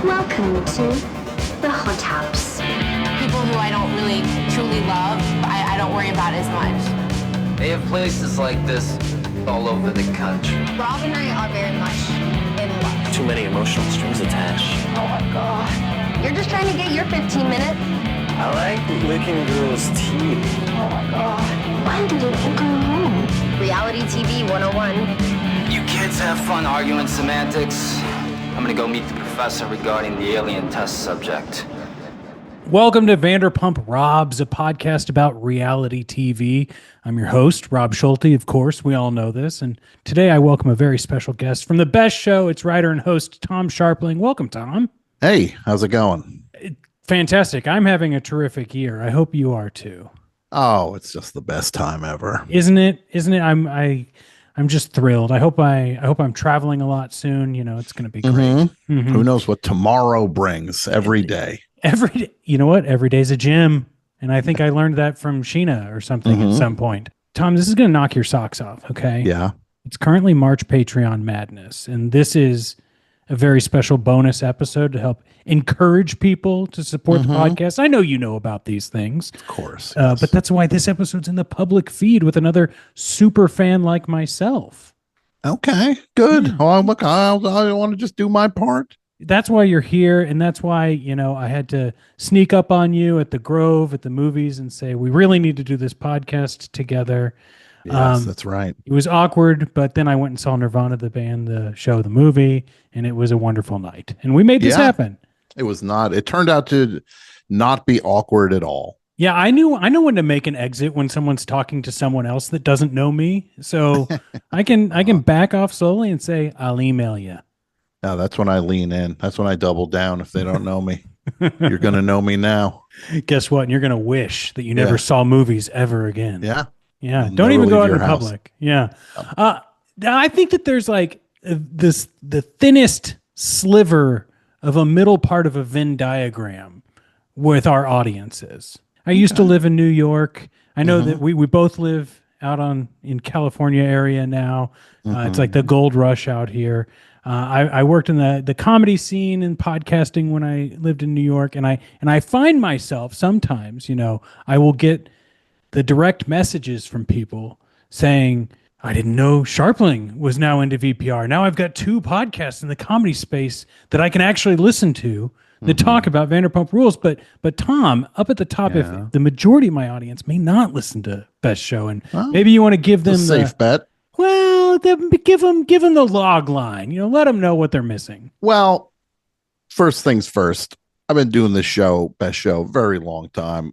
Welcome to the Hot Tubs. People who I don't really truly love, I don't worry about as much. They have places like this all over the country. Rob and I are very much in love. Too many emotional strings attached. Oh my God. You're just trying to get your 15 minutes. I like licking girls' teeth. Oh my God. Why did it all go home? Reality TV 101. You kids have fun arguing semantics. I'm gonna go meet the professor regarding the alien test subject. Welcome to Vanderpump Robs, a podcast about reality TV. I'm your host, Rob Schulte. Of course, we all know this. And today I welcome a very special guest from the best show. It's writer and host Tom Scharpling. Welcome, Tom. Hey, how's it going? Fantastic. I'm having a terrific year. I hope you are too. Oh, it's just the best time ever. Isn't it? I'm just thrilled. I hope I'm traveling a lot soon. You know, it's going to be great. Mm-hmm. Who knows what tomorrow brings every day? You know what? Every day's a gym. And I think I learned that from Sheena or something at some point. Tom, this is going to knock your socks off. Okay. Yeah. It's currently March Patreon Madness. And this is a very special bonus episode to help encourage people to support the podcast. I know you know about these things. Of course. But that's why this episode's in the public feed with another super fan like myself. Okay, good. Oh, look, I want to just do my part. That's why you're here. And that's why, you know, I had to sneak up on you at the Grove, at the movies and say, we really need to do this podcast together. Yes, that's right. It was awkward, but then I went and saw Nirvana, the band, the show, the movie, and it was a wonderful night. And we made this happen. It was not. It turned out to not be awkward at all. Yeah, I know when to make an exit when someone's talking to someone else that doesn't know me. So I can back off slowly and say, I'll email you. Now that's when I lean in. That's when I double down if they don't know me. You're going to know me now. Guess what? You're going to wish that you never saw movies ever again. Yeah. Yeah. You'll Don't even never go leave out in your house. public. Yeah. I think that there's like the thinnest sliver of a middle part of a Venn diagram with our audiences. I used to live in New York. I know that we both live out in California area now. It's like the gold rush out here. I worked in the comedy scene and podcasting when I lived in New York, and I find myself sometimes, you know, I will get the direct messages from people saying, I didn't know Scharpling was now into VPR. Now I've got two podcasts in the comedy space that I can actually listen to that talk about Vanderpump Rules. But Tom, up at the top, if the majority of my audience may not listen to Best Show, and maybe you want to give them a safe bet. Well, give them the log line. You know, let them know what they're missing. Well, first things first. I've been doing this show, Best Show, very long time.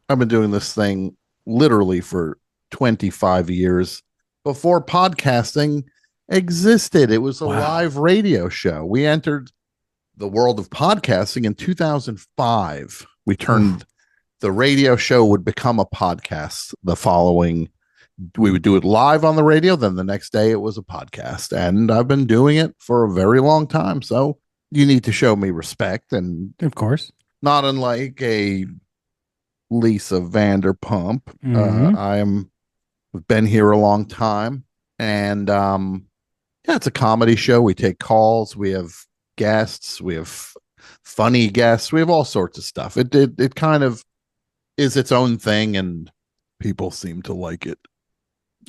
I've been doing this thing literally for 25 years before podcasting existed. It was a live radio show. We entered the world of podcasting in 2005. We turned the radio show would become a podcast the following. We would do it live on the radio. Then the next day it was a podcast, and I've been doing it for a very long time. So you need to show me respect. And of course, not unlike a Lisa Vanderpump. We've been here a long time, and it's a comedy show. We take calls, we have guests, we have funny guests, we have all sorts of stuff. It kind of is its own thing, and people seem to like it.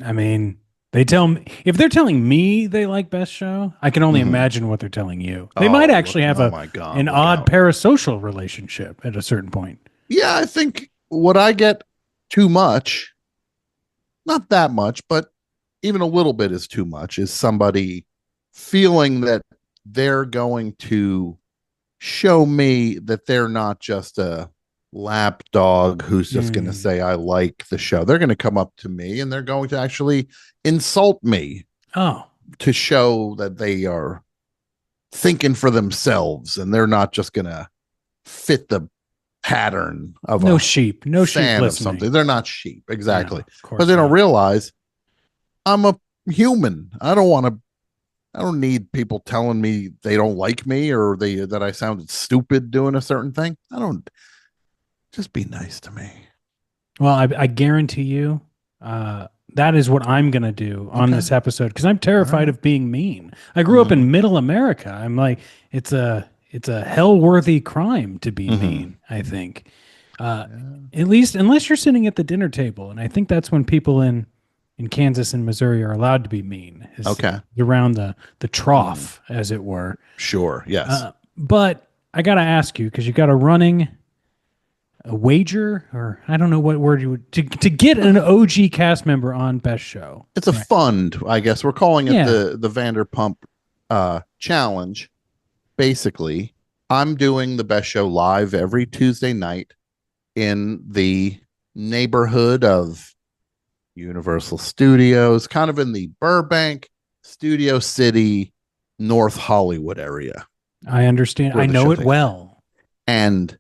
I mean, they tell me, if they're telling me they like Best Show, I can only imagine what they're telling you. They might actually have an odd parasocial relationship at a certain point. Yeah, I think what I get too much, not that much, but even a little bit is too much, is somebody feeling that they're going to show me that they're not just a lap dog who's just going to say, I like the show. They're going to come up to me and they're going to actually insult me to show that they are thinking for themselves and they're not just going to fit the pattern of no sheep fan listening. of something. They're not sheep. Exactly. No, but they don't realize I'm a human. I don't need people telling me they don't like me or that I sounded stupid doing a certain thing. Just be nice to me. Well, I guarantee you that is what I'm going to do on this episode because I'm terrified of being mean. I grew up in middle America. I'm like, it's a it's a hell-worthy crime to be mean, I think. At least unless you're sitting at the dinner table, and I think that's when people in Kansas and Missouri are allowed to be mean. Okay. Around the trough, as it were. Sure. Yes. But I got to ask you, because you got a wager, or I don't know what word you would, to get an OG cast member on Best Show. It's a fund, I guess. We're calling it Yeah. the Vanderpump Challenge. Basically, I'm doing the Best Show live every Tuesday night in the neighborhood of Universal Studios, kind of in the Burbank, Studio City, North Hollywood area. I understand. Where I the know show it takes well. And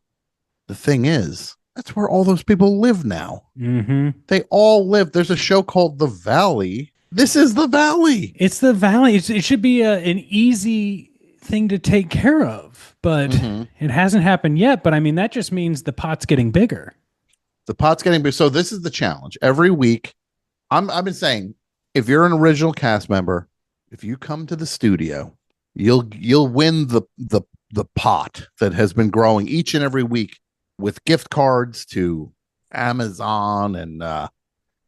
the thing is, that's where all those people live now. Mm-hmm. They all live. There's a show called The Valley. This is The Valley. It's the Valley. It should be an easy thing to take care of, but it hasn't happened yet. But I mean, that just means the pot's getting bigger. The pot's getting big. So this is the challenge. Every week, I've been saying, if you're an original cast member, if you come to the studio, you'll win the pot that has been growing each and every week with gift cards to Amazon and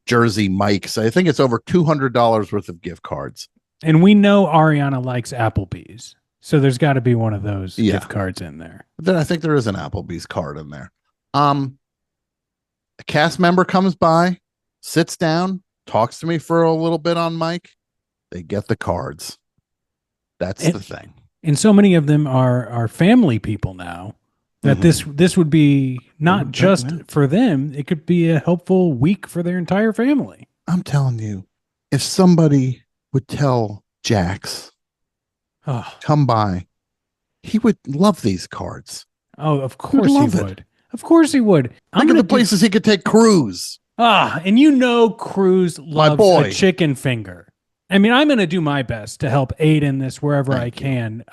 Jersey Mike's. I think it's over $200 worth of gift cards. And we know Ariana likes Applebee's, so there's got to be one of those gift cards in there. Then I think there is an Applebee's card in there. A cast member comes by, sits down, talks to me for a little bit on mic. They get the cards. That's the thing. And so many of them are family people now that this would be not just for them. It could be a helpful week for their entire family. I'm telling you, if somebody would tell Jax, come by, he would love these cards. Oh, of course he would. Of course he would. Think of the places he could take Cruz. And you know Cruz loves a chicken finger. I mean, I'm going to do my best to help aid in this wherever I can.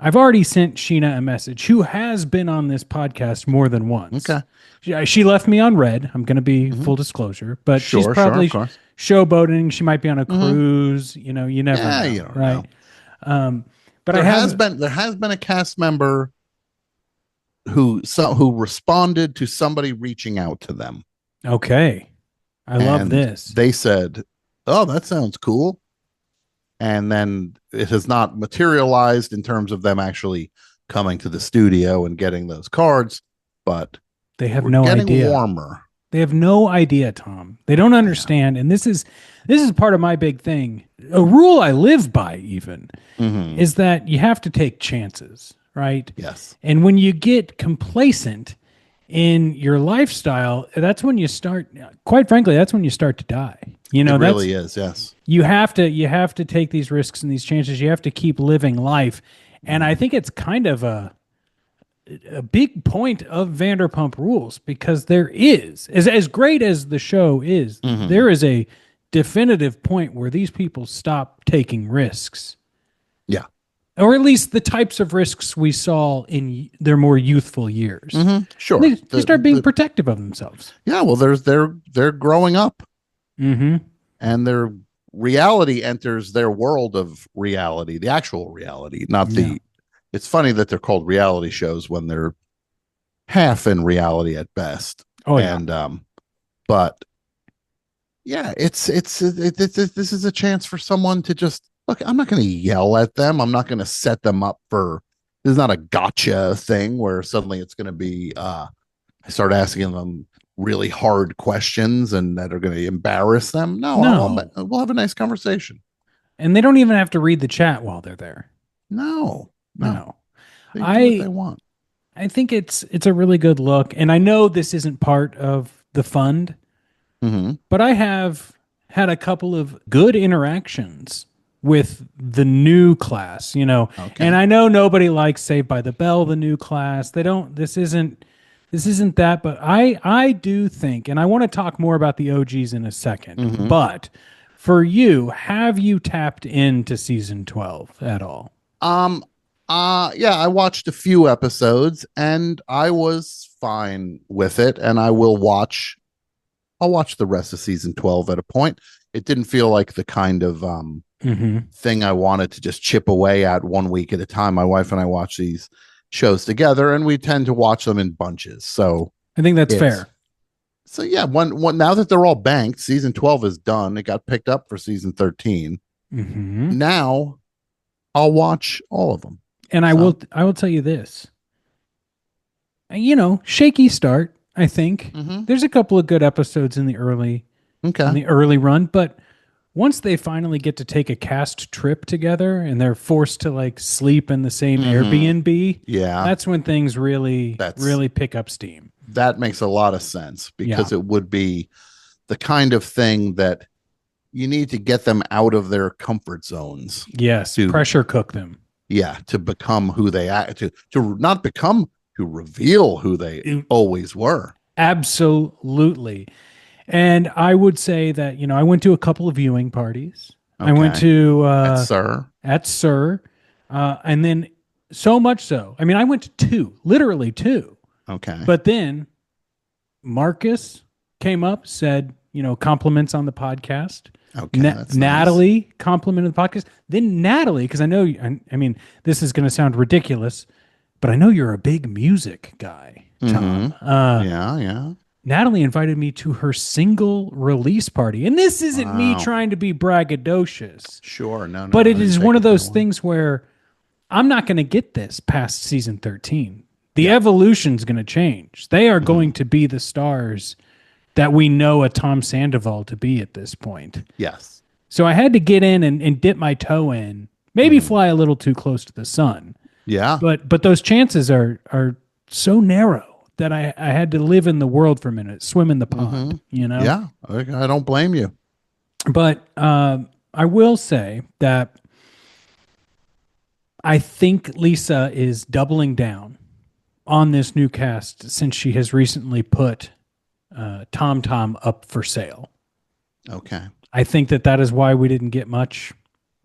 I've already sent Sheena a message, who has been on this podcast more than once. Okay. She left me on red. I'm going to be full disclosure, but she's probably showboating. She might be on a cruise. You know, you never know, you don't right? know. But there has been a cast member who responded to somebody reaching out to them. Okay. I love this. They said, "Oh, that sounds cool." And then it has not materialized in terms of them actually coming to the studio and getting those cards, but they have no idea. Warmer. They have no idea, Tom. They don't understand. And this is part of my big thing. A rule I live by even is that you have to take chances, right? Yes. And when you get complacent in your lifestyle, that's when you start, quite frankly, that's when you start to die. You know, it really is. Yes. You have to take these risks and these chances. You have to keep living life. And I think it's kind of a big point of Vanderpump Rules, because there is, as great as the show is, there is a definitive point where these people stop taking risks. Yeah. Or at least the types of risks we saw in their more youthful years. Sure. They start being protective of themselves. Yeah. Well, they're growing up. And their reality enters their world of reality, the actual reality, not the. It's funny that they're called reality shows when they're half in reality at best. Oh yeah. And but yeah, this is a chance for someone to just look. I'm not going to yell at them. I'm not going to set them up for. This is not a gotcha thing where suddenly it's going to be. I start asking them really hard questions and that are going to embarrass them. No. We'll have a nice conversation. And they don't even have to read the chat while they're there. No. They do what they want. I think it's a really good look. And I know this isn't part of the fund, but I have had a couple of good interactions with the new class, you know. Okay. And I know nobody likes Saved by the Bell, the new class. This isn't that, but I do think, and I want to talk more about the OGs in a second, but for you, have you tapped into season 12 at all? Yeah, I watched a few episodes and I was fine with it, and I'll watch the rest of season 12 at a point. It didn't feel like the kind of thing I wanted to just chip away at 1 week at a time. My wife and I watch these shows together, and we tend to watch them in bunches. So I think that's fair. So yeah, one now that they're all banked, season 12 is done. It got picked up for season 13. Now I'll watch all of them. And I will tell you this. Shaky start, I think. There's a couple of good episodes in the early run, but once they finally get to take a cast trip together and they're forced to like sleep in the same Airbnb, that's when things really pick up steam. That makes a lot of sense because it would be the kind of thing that you need to get them out of their comfort zones. Yes, to pressure cook them. Yeah, to become who they act, to not become, to reveal who they always were. Absolutely. And I would say that, I went to a couple of viewing parties. Okay. I went to at Sir. And then so much so. I mean, I went to literally two. Okay. But then Marcus came up, said, compliments on the podcast. Okay. Natalie complimented the podcast. Then Natalie, because I know, I mean, this is going to sound ridiculous, but I know you're a big music guy, Tom. Yeah. Natalie invited me to her single release party. And this isn't me trying to be braggadocious. Sure. No. But it is one of those things where I'm not going to get this past season 13. The evolution's going to change. They are going to be the stars that we know a Tom Sandoval to be at this point. Yes. So I had to get in and dip my toe in, maybe fly a little too close to the sun. Yeah. But those chances are so narrow that I had to live in the world for a minute, swim in the pond, Yeah, I don't blame you. But I will say that I think Lisa is doubling down on this new cast since she has recently put Tom Tom up for sale. Okay. I think that is why we didn't get much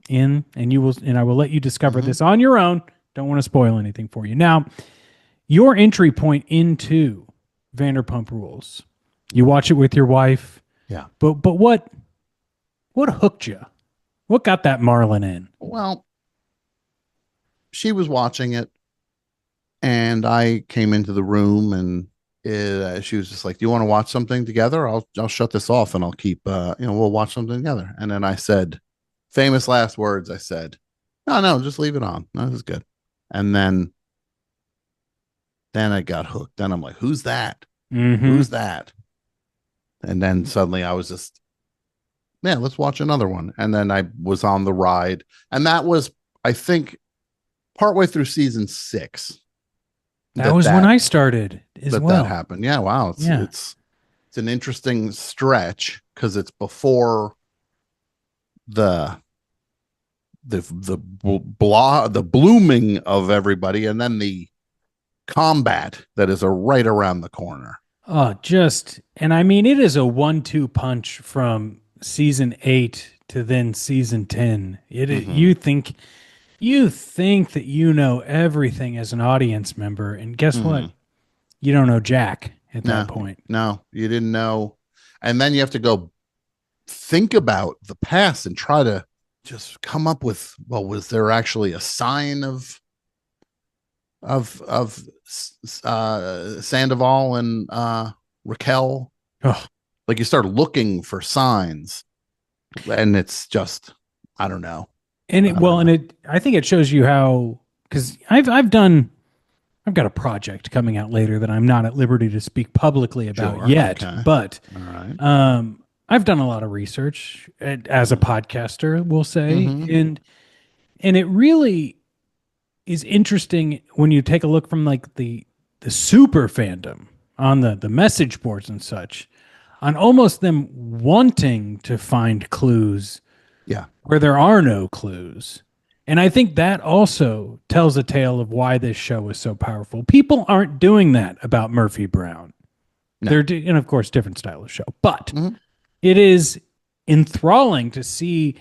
in, and I will let you discover this on your own. Don't want to spoil anything for you. Now, your entry point into Vanderpump Rules, you watch it with your wife. Yeah. But what hooked you? What got that Marlin in? Well, she was watching it, and I came into the room, and she was just like, "Do you want to watch something together? I'll shut this off, and I'll keep we'll watch something together." And then I said, famous last words. I said, "No, just leave it on. No, this is good." And then I got hooked. Then I'm like, "Who's that? Who's that?" And then suddenly I was just, let's watch another one. And then I was on the ride, and that was, I think, partway through season 6. That was when I started as well. That happened. Yeah. Wow. It's an interesting stretch because it's before the blooming of everybody, and then the combat that is right around the corner. And I mean, it is a 1-2 punch from season 8 to then season 10. You think that you know everything as an audience member, and guess what? You don't know jack at that point. No, you didn't know. And then you have to go think about the past and try to just come up with, well, was there actually a sign of Sandoval and Raquel? Like, you start looking for signs, and it's just, I don't know. And I think it shows you how, because I've got a project coming out later that I'm not at liberty to speak publicly about yet, but all right. I've done a lot of research as a podcaster, we'll say, and it really is interesting when you take a look from like the super fandom on the message boards and such, on almost them wanting to find clues where there are no clues. And I think that also tells a tale of why this show is so powerful. People aren't doing that about Murphy Brown. No. And of course, different style of show, but it is enthralling to see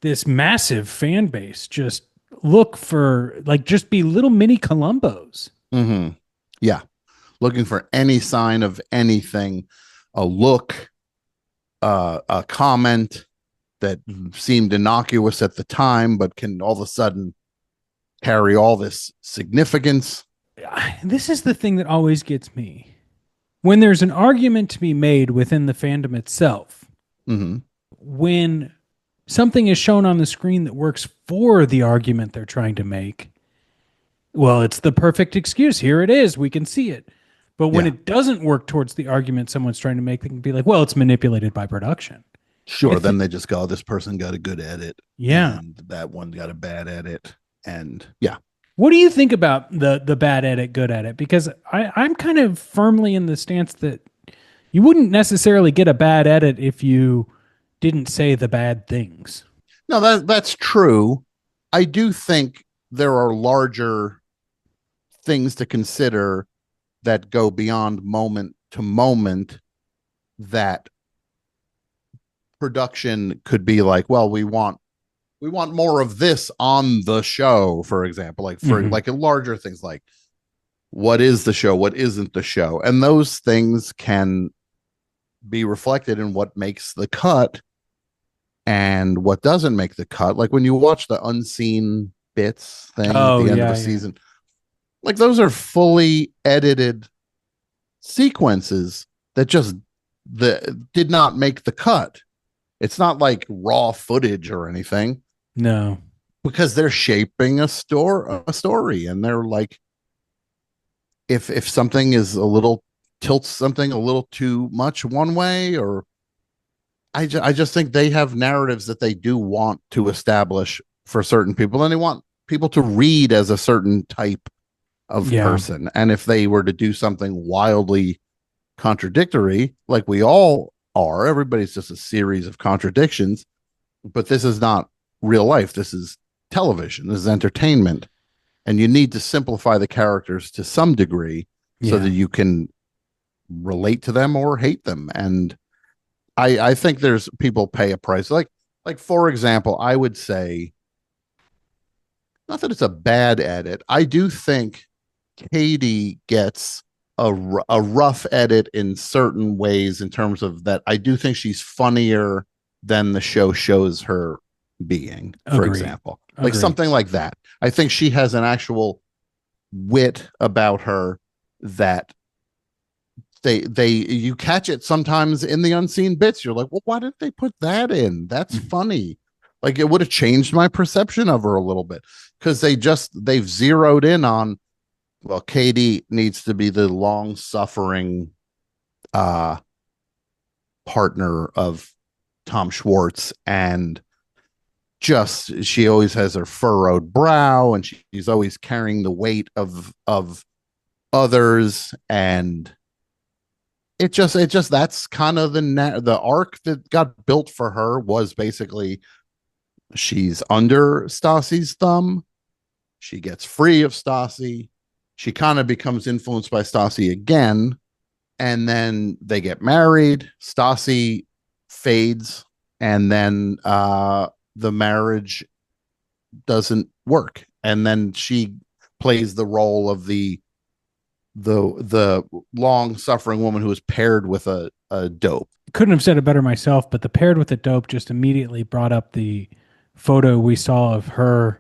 this massive fan base just look for, like, just be little mini Columbos. Yeah. Looking for any sign of anything, a look, a comment that seemed innocuous at the time, but can all of a sudden carry all this significance. This is the thing that always gets me. When there's an argument to be made within the fandom itself, when something is shown on the screen that works for the argument they're trying to make, well, it's the perfect excuse. Here it is. We can see it. But when it doesn't work towards the argument someone's trying to make, they can be like, well, it's manipulated by production. Sure. Then they just go, oh, this person got a good edit. Yeah. And that one got a bad edit. And yeah. What do you think about the bad edit, good edit? Because I'm kind of firmly in the stance that you wouldn't necessarily get a bad edit if you didn't say the bad things. No, that's true. I do think there are larger things to consider that go beyond moment to moment, that production could be like, well, we want more of this on the show, for example, like for like larger things, like what is the show, what isn't the show, and those things can be reflected in what makes the cut and what doesn't make the cut. Like when you watch the unseen bits thing at the end of the season, like those are fully edited sequences that just did not make the cut. It's not like raw footage or anything. No, because they're shaping a story, and they're like, if something is tilts something a little too much one way, or I just think they have narratives that they do want to establish for certain people, and they want people to read as a certain type of person. And if they were to do something wildly contradictory, like we all are, everybody's just a series of contradictions, but this is not real life. This is television. This is entertainment. And you need to simplify the characters to some degree so that you can relate to them or hate them. And I think there's people pay a price. Like for example, I would say, not that it's a bad edit. I do think Katie gets a rough edit in certain ways, in terms of that. I do think she's funnier than the show shows her being, for example. Like something like that. I think she has an actual wit about her that you catch it sometimes in the unseen bits. You're like, well, why didn't they put that in? That's funny. Like it would have changed my perception of her a little bit, because they've zeroed in on, well, Katie needs to be the long-suffering partner of Tom Schwartz, and she always has her furrowed brow, and she's always carrying the weight of others, and it just that's kind of the arc that got built for her. Was basically, she's under Stassi's thumb, she gets free of Stassi, she kind of becomes influenced by Stassi again, and then they get married. Stassi fades, and then the marriage doesn't work, and then she plays the role of the long-suffering woman who is paired with a dope. Couldn't have said it better myself, but the paired with a dope just immediately brought up the photo we saw of her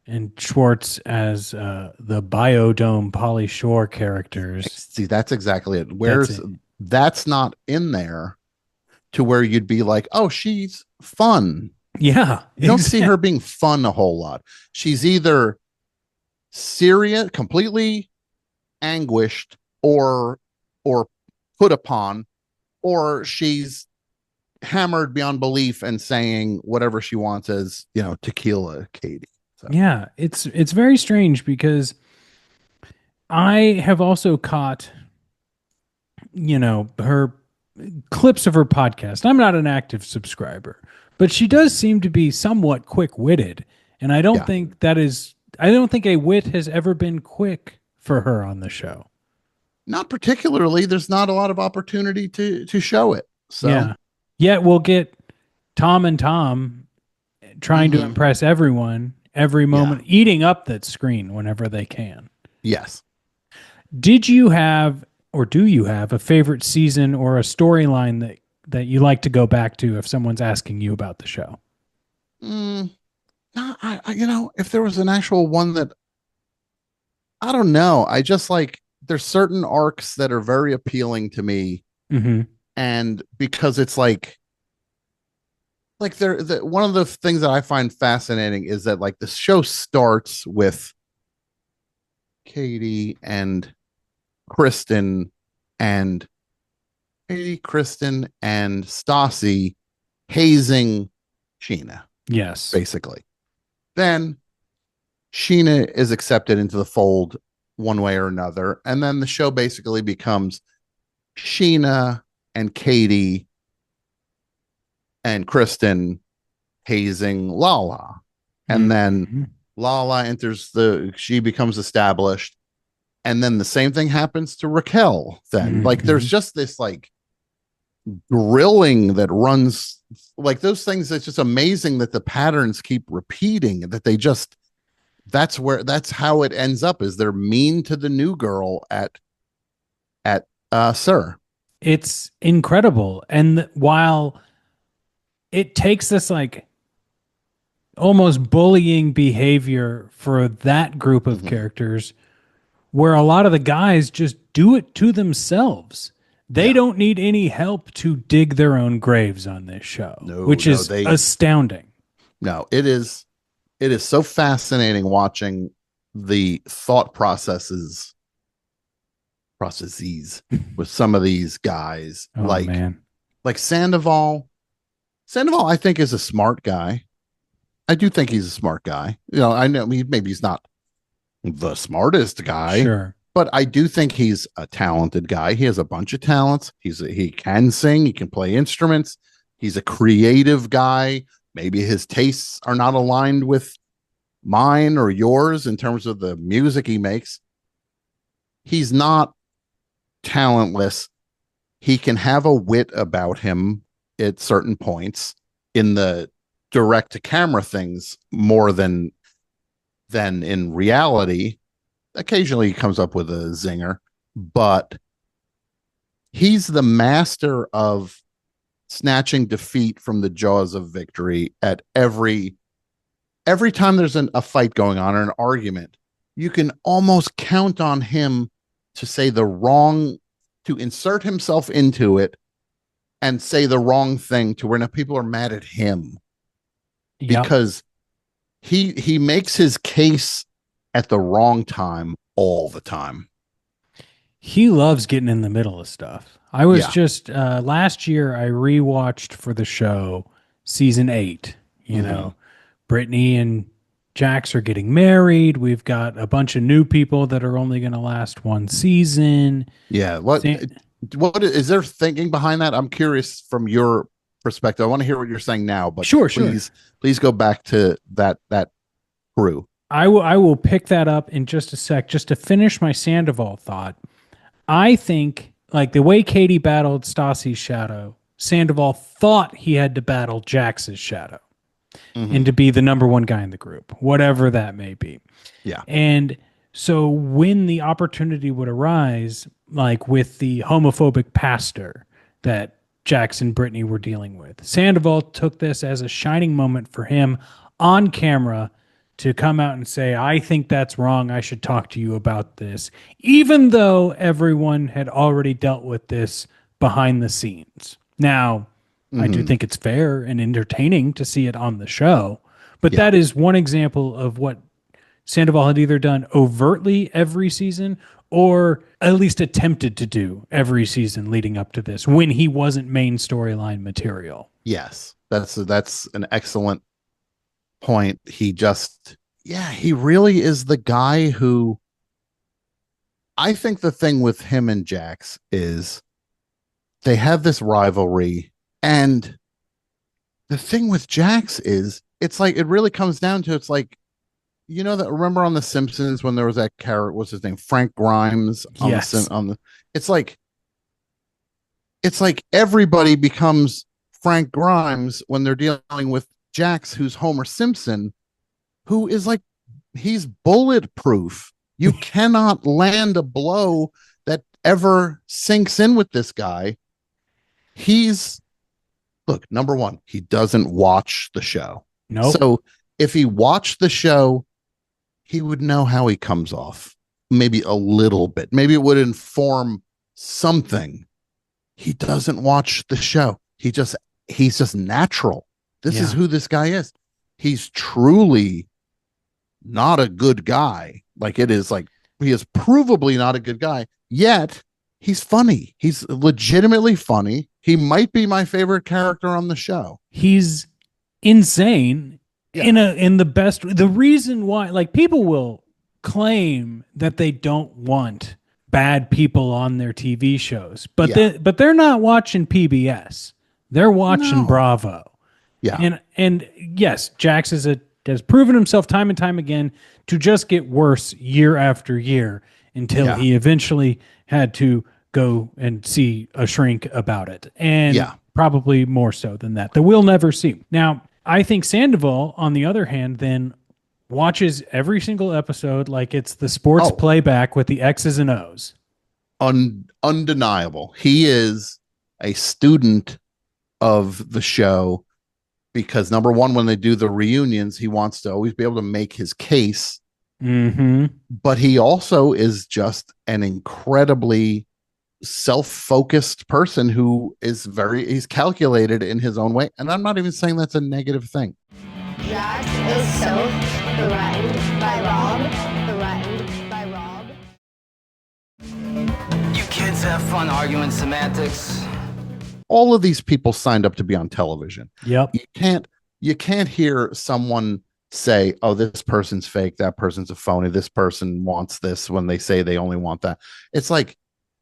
and Schwartz as the Biodome Pauly Shore characters. See, that's exactly it. That's not in there to where you'd be like, oh, she's fun. Yeah. You don't see her being fun a whole lot. She's either serious, completely anguished, or put upon, or she's hammered beyond belief and saying whatever she wants as, tequila Katie. So. Yeah, it's very strange, because I have also caught, her clips of her podcast. I'm not an active subscriber, but she does seem to be somewhat quick-witted, and I don't think a wit has ever been quick for her on the show. Not particularly. There's not a lot of opportunity to show it. So yeah. Yet we'll get Tom and Tom trying to impress everyone every moment, eating up that screen whenever they can. Yes. Did you have, or do you have, a favorite season or a storyline that you like to go back to if someone's asking you about the show? No, if there was an actual one that I don't know, I just like there's certain arcs that are very appealing to me, Mm-hmm. and because it's like one of the things that I find fascinating is that like the show starts with Katie and Kristen and Kristen and Stassi hazing Sheena, Yes. basically. Then Sheena is accepted into the fold one way or another. And then the show basically becomes Sheena and Katie and Kristen hazing Lala. And then Lala she becomes established. And then the same thing happens to Raquel then. Like there's just this like grilling that runs like those things. It's just amazing that the patterns keep repeating, that they just that's how it ends up is they're mean to the new girl at Sir. It's incredible. And while it takes this like almost bullying behavior for that group of characters, where a lot of the guys just do it to themselves. They don't need any help to dig their own graves on this show, which is astounding. No, it is so fascinating watching the thought processes with some of these guys. Oh, man. Like Sandoval. Sandoval, I think, is a smart guy. I do think he's a smart guy. I know maybe he's not the smartest guy. Sure. But I do think he's a talented guy. He has a bunch of talents. He can sing. He can play instruments. He's a creative guy. Maybe his tastes are not aligned with mine or yours in terms of the music he makes. He's not talentless. He can have a wit about him at certain points in the direct to camera things more than in reality. Occasionally he comes up with a zinger, but he's the master of snatching defeat from the jaws of victory at every time there's a fight going on or an argument. You can almost count on him to say to insert himself into it and say the wrong thing to where now people are mad at him because he makes his case at the wrong time all the time. He loves getting in the middle of stuff. I was just last year I rewatched for the show season 8. You know, Brittany and Jax are getting married. We've got a bunch of new people that are only going to last one season. Yeah. What is there thinking behind that? I'm curious from your perspective. I want to hear what you're saying now, but please go back to that crew. I will pick that up in just a sec. Just to finish my Sandoval thought, I think like the way Katie battled Stassi's shadow, Sandoval thought he had to battle Jax's shadow and to be the number one guy in the group, whatever that may be. Yeah. And so when the opportunity would arise, like with the homophobic pastor that Jax and Brittany were dealing with, Sandoval took this as a shining moment for him on camera to come out and say, I think that's wrong. I should talk to you about this, even though everyone had already dealt with this behind the scenes. Now, I do think it's fair and entertaining to see it on the show, but that is one example of what Sandoval had either done overtly every season or at least attempted to do every season leading up to this when he wasn't main storyline material. Yes, that's an excellent point. He really is the guy who I think the thing with him and Jax is they have this rivalry, and the thing with Jax is it's like it really comes down to it's like that remember on The Simpsons when there was that character, what's his name, Frank Grimes it's like everybody becomes Frank Grimes when they're dealing with Jax, who's Homer Simpson, who is like he's bulletproof. You cannot land a blow that ever sinks in with this guy. He's look, number one, he doesn't watch the show. Nope. So if he watched the show, he would know how he comes off. Maybe a little bit. Maybe it would inform something. He doesn't watch the show. He's just natural. This is who this guy is. He's truly not a good guy. Like it is like he is provably not a good guy. Yet he's funny. He's legitimately funny. He might be my favorite character on the show. He's insane in the best. The reason why, like, people will claim that they don't want bad people on their TV shows, but they're not watching PBS. They're watching Bravo. Yeah. And yes, Jax has proven himself time and time again to just get worse year after year until he eventually had to go and see a shrink about it. And probably more so than that we'll never see. Now, I think Sandoval, on the other hand, then watches every single episode like it's the sports playback with the X's and O's. Undeniable. He is a student of the show because, number one, when they do the reunions, he wants to always be able to make his case. Mm-hmm. But he also is just an incredibly self-focused person who is he's calculated in his own way. And I'm not even saying that's a negative thing. Jax is so threatened by Rob. Threatened by Rob. You kids have fun arguing semantics. All of these people signed up to be on television. Yep. You can't hear someone say, oh, this person's fake, that person's a phony, this person wants this when they say they only want that. It's like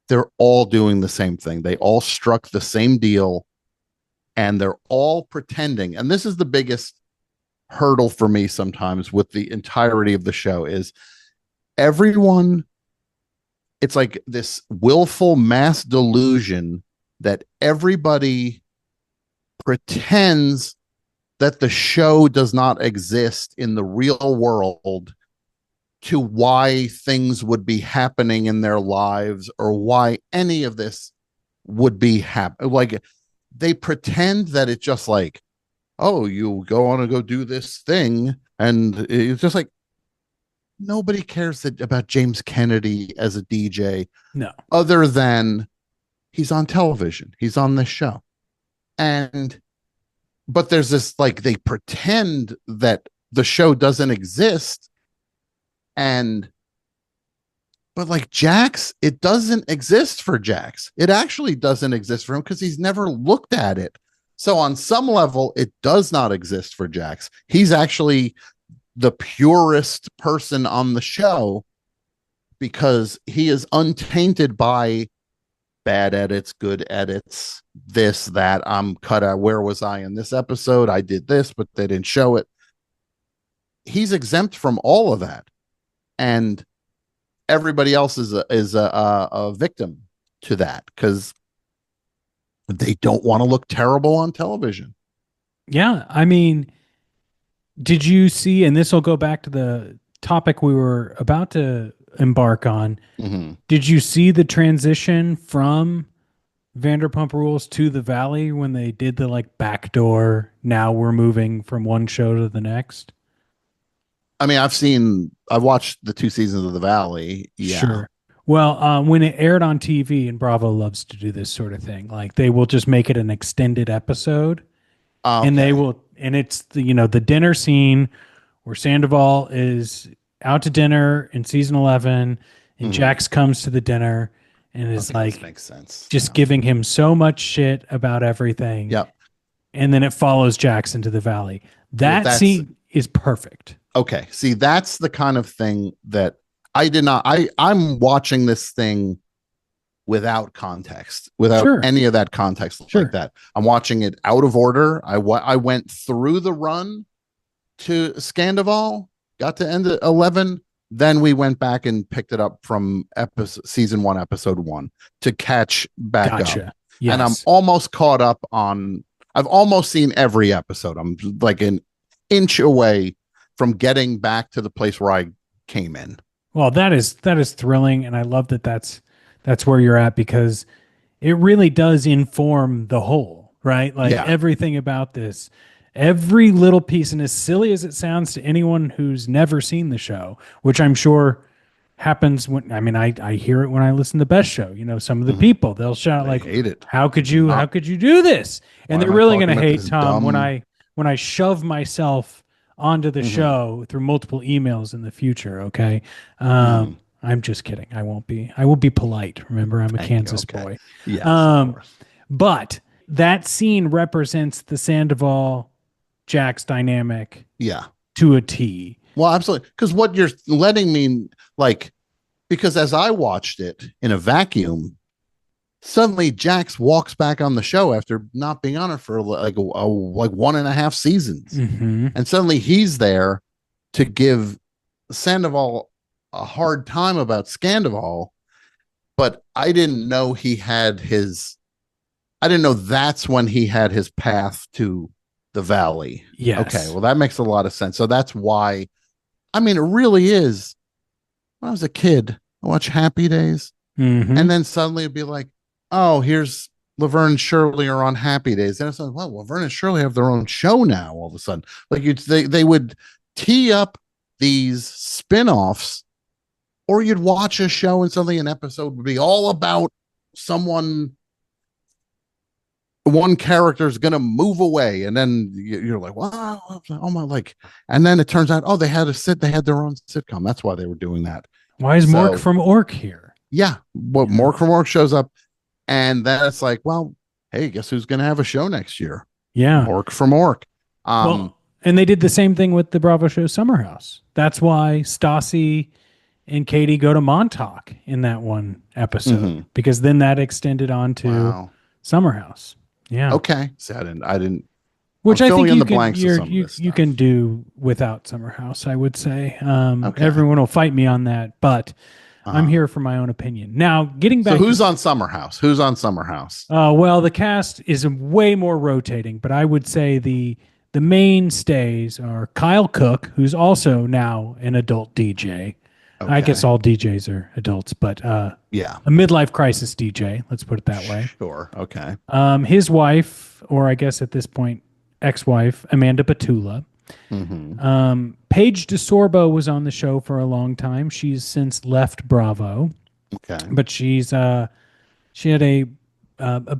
they're all doing the same thing. They all struck the same deal and they're all pretending. And this is the biggest hurdle for me sometimes with the entirety of the show is everyone, it's like this willful mass delusion that everybody pretends that the show does not exist in the real world to why things would be happening in their lives or why any of this would be happening. Like they pretend that it's just like, oh, you go on and go do this thing. And it's just like, nobody cares about James Kennedy as a DJ. No. Other than he's on television. He's on this show. But there's this, like, they pretend that the show doesn't exist. But like Jax, it doesn't exist for Jax. It actually doesn't exist for him because he's never looked at it. So on some level, it does not exist for Jax. He's actually the purest person on the show because he is untainted by bad edits, good edits, this, that. I'm cut out. Where was I in this episode? I did this, but they didn't show it. He's exempt from all of that. And everybody else is a victim to that because they don't want to look terrible on television. Yeah. I mean, did you see, and this will go back to the topic we were about to embark on. Mm-hmm. Did you see the transition from Vanderpump Rules to the Valley when they did the like backdoor, now we're moving from one show to the next? I mean, I've watched the 2 seasons of the Valley. Yeah. Sure. Well, when it aired on TV, and Bravo loves to do this sort of thing, like they will just make it an extended episode. Okay. And it's the dinner scene where Sandoval is out to dinner in season 11 and Jax comes to the dinner and is like, makes sense. Just giving him so much shit about everything. Yep. And then it follows Jax into the Valley. That scene is perfect. Okay. See, that's the kind of thing that I'm watching this thing without context, without any of that context like that. I'm watching it out of order. I went through the run to Scandival, got to end at 11. Then we went back and picked it up from season 1, episode 1 to catch back up. Yes. And I'm almost caught up I've almost seen every episode. I'm like an inch away from getting back to the place where I came in. Well, that is thrilling. And I love that that's where you're at because it really does inform the whole, right? Like Yeah. everything about this, every little piece, and as silly as it sounds to anyone who's never seen the show, which I'm sure happens when I hear it when I listen to Best Show. Some of the people, they'll shout They like, hate it. how could you do this? And Why they're am I really talking going to about hate this Tom when dumb- I shove myself onto the show through multiple emails in the future. Okay. I'm just kidding. I won't be polite. Remember, I'm a Kansas Okay. boy. Yes, of course. But that scene represents the Sandoval Jax dynamic Yeah. to a T. Well, absolutely. Because what you're letting me because as I watched it in a vacuum, suddenly Jax walks back on the show after not being on it for like 1.5 seasons. Mm-hmm. And suddenly he's there to give Sandoval a hard time about Scandoval. But I didn't know I didn't know that's when he had his path to the valley. Yes. Okay. Well, that makes a lot of sense. So that's why, it really is. When I was a kid, I watched Happy Days. Mm-hmm. And then suddenly it'd be like, oh, here's Laverne and Shirley are on Happy Days. And it's like, well, Laverne and Shirley have their own show now all of a sudden. Like they would tee up these spin-offs, or you'd watch a show and suddenly an episode would be all about one character is going to move away. And then you're like, wow, oh my, and then it turns out, oh, they had their own sitcom. That's why they were doing that. Why is Mork from Ork here? Yeah. Mork from Ork shows up. And then it's like, well, hey, guess who's going to have a show next year? Yeah. Mork from Ork. And they did the same thing with the Bravo show Summer House. That's why Stassi and Katie go to Montauk in that one episode, because then that extended on to Summer House. Yeah. Okay. See, I didn't. Which I think you you can do without Summer House, I would say. Everyone will fight me on that, but I'm here for my own opinion. Now, getting back. So who's on Summer House? Well, the cast is way more rotating, but I would say the mainstays are Kyle Cook, who's also now an adult DJ. Okay. I guess all DJs are adults, but a midlife crisis DJ. Let's put it that way. Sure. Okay. His wife, or I guess at this point, ex-wife, Amanda Batula. Mm-hmm. Paige DeSorbo was on the show for a long time. She's since left Bravo. Okay. But she had a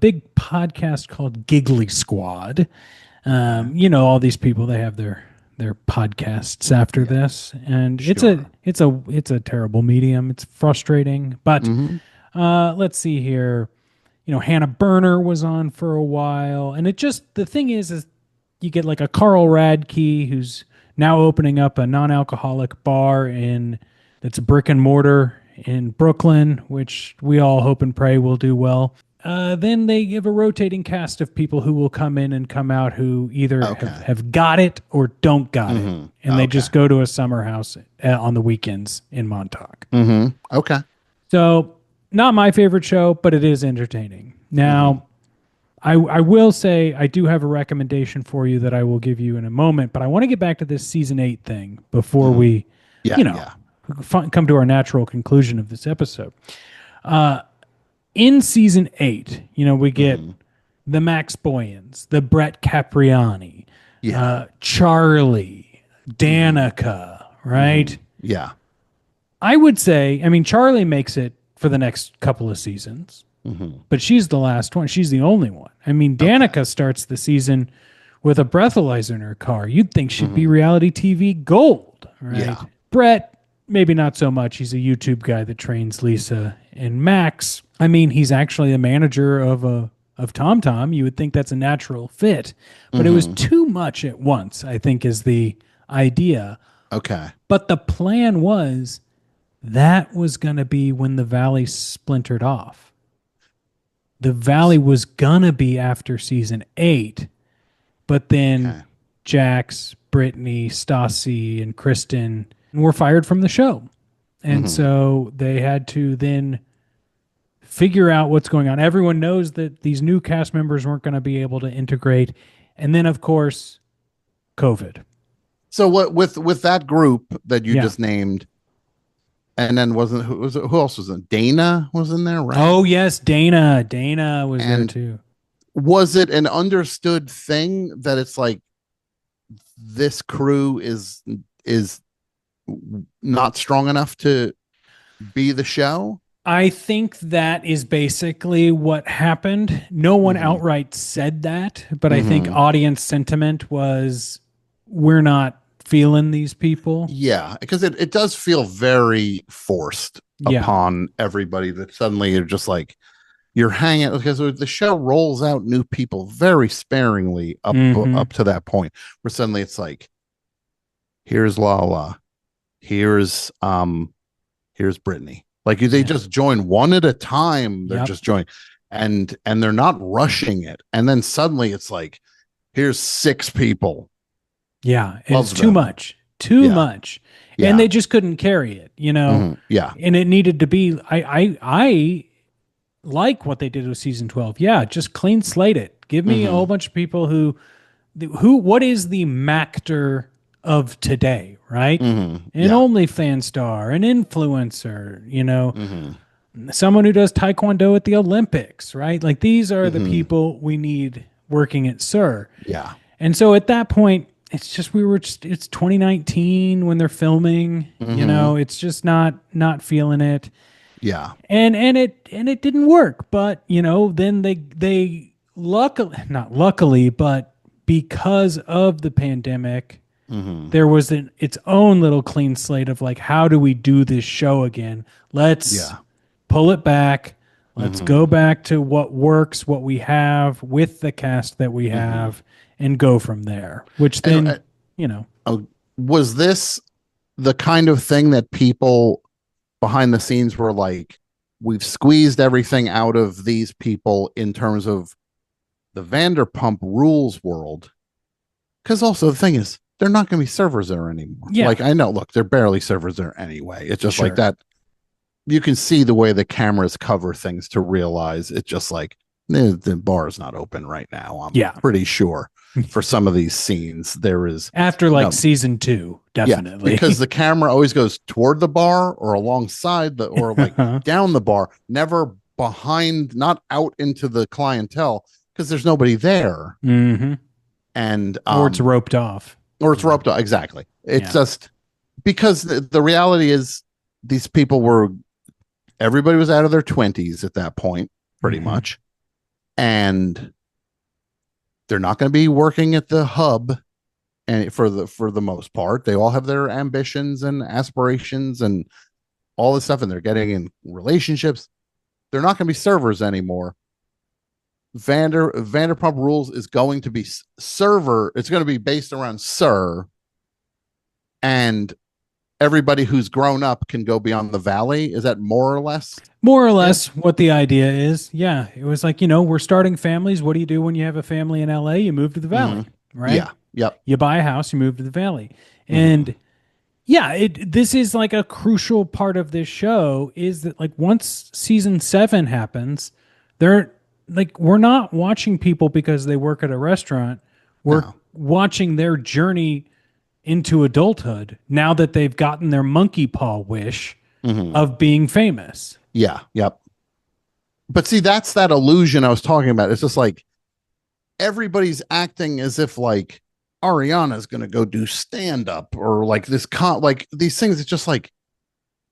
big podcast called Giggly Squad. All these people, they have their podcasts after this, and it's a terrible medium. It's frustrating, but let's see here. Hannah Berner was on for a while, and the thing is you get like a Carl Radke who's now opening up a non-alcoholic bar that's brick and mortar in Brooklyn, which we all hope and pray will do well. Then they give a rotating cast of people who will come in and come out who either have got it or don't got it. And they just go to a summer house on the weekends in Montauk. Okay. So not my favorite show, but it is entertaining. Now, I will say I do have a recommendation for you that I will give you in a moment, but I want to get back to this season 8 thing before we, come to our natural conclusion of this episode. In season 8, we get the Max Boyens, the Brett Capriani, Charlie, Danica, right? Yeah. I would say, Charlie makes it for the next couple of seasons, but she's the last one. She's the only one. Danica starts the season with a breathalyzer in her car. You'd think she'd be reality TV gold, right? Yeah. Brett, maybe not so much. He's a YouTube guy that trains Lisa. And Max, he's actually a manager of TomTom. You would think that's a natural fit, but it was too much at once, I think, is the idea. Okay. But the plan was that was going to be when the Valley splintered off. The Valley was going to be after season 8, but then Jax, Brittany, Stassi, and Kristen were fired from the show. And so they had to then figure out what's going on. Everyone knows that these new cast members weren't going to be able to integrate. And then, of course, COVID. So what with that group that you just named, and then who else was in? Dana was in there, right? Oh yes, Dana was there too. was it an understood thing that it's like this crew is not strong enough to be the show? I think that is basically what happened. No one outright said that, but I think audience sentiment was, we're not feeling these people. Yeah, because it does feel very forced upon everybody that suddenly you're just like, you're hanging, because the show rolls out new people very sparingly up to that point where suddenly it's like, here's Lala, here's Brittany. Like they just join one at a time. They're just joining, and they're not rushing it. And then suddenly it's like, here's 6 people. Yeah, it's too much. Too much. Yeah. And they just couldn't carry it, you know? Yeah. And it needed to be, I like what they did with season 12. Yeah, just clean slate it. Give me a whole bunch of people who what is the Mactor of today, right? An OnlyFans star, an influencer, you know, someone who does Taekwondo at the Olympics, right? Like these are the people we need working at SUR. Yeah. And so at that point, it's just it's 2019 when they're filming, you know, it's just not feeling it. Yeah. And it didn't work, but you know, then they not luckily, but because of the pandemic, there was its own little clean slate of like, how do we do this show again? Let's pull it back. Let's go back to what works, what we have with the cast that we have, and go from there. Which then, you know, was this the kind of thing that people behind the scenes were like, we've squeezed everything out of these people in terms of the Vanderpump Rules world? Because also the thing is, they're not going to be servers there anymore. Yeah. Like I know, look, they're barely servers there anyway. It's just like that. You can see the way the cameras cover things to realize it's just like the bar is not open right now. I'm pretty sure for some of these scenes there is after like season 2, definitely. Because the camera always goes toward the bar or alongside or like down the bar, never behind, not out into the clientele because there's nobody there. And or it's roped off. Exactly. It's just because the reality is these people everybody was out of their 20s at that point, pretty much. And they're not going to be working at the hub and for the most part. They all have their ambitions and aspirations and all this stuff, and they're getting in relationships. They're not going to be servers anymore. Vanderpump Rules is going to be server. It's going to be based around SUR, and everybody who's grown up can go beyond the valley. Is that more or less what the idea is? Yeah. It was like, you know, we're starting families. What do you do when you have a family in LA? You move to the valley, right? Yeah. Yep. You buy a house, you move to the valley. And this is like a crucial part of this show is that like once season 7 happens, we're not watching people because they work at a restaurant. We're watching their journey into adulthood now that they've gotten their monkey paw wish of being famous. Yeah. Yep. But see, that's that illusion I was talking about. It's just like everybody's acting as if like Ariana's going to go do stand up or like like these things. It's just like,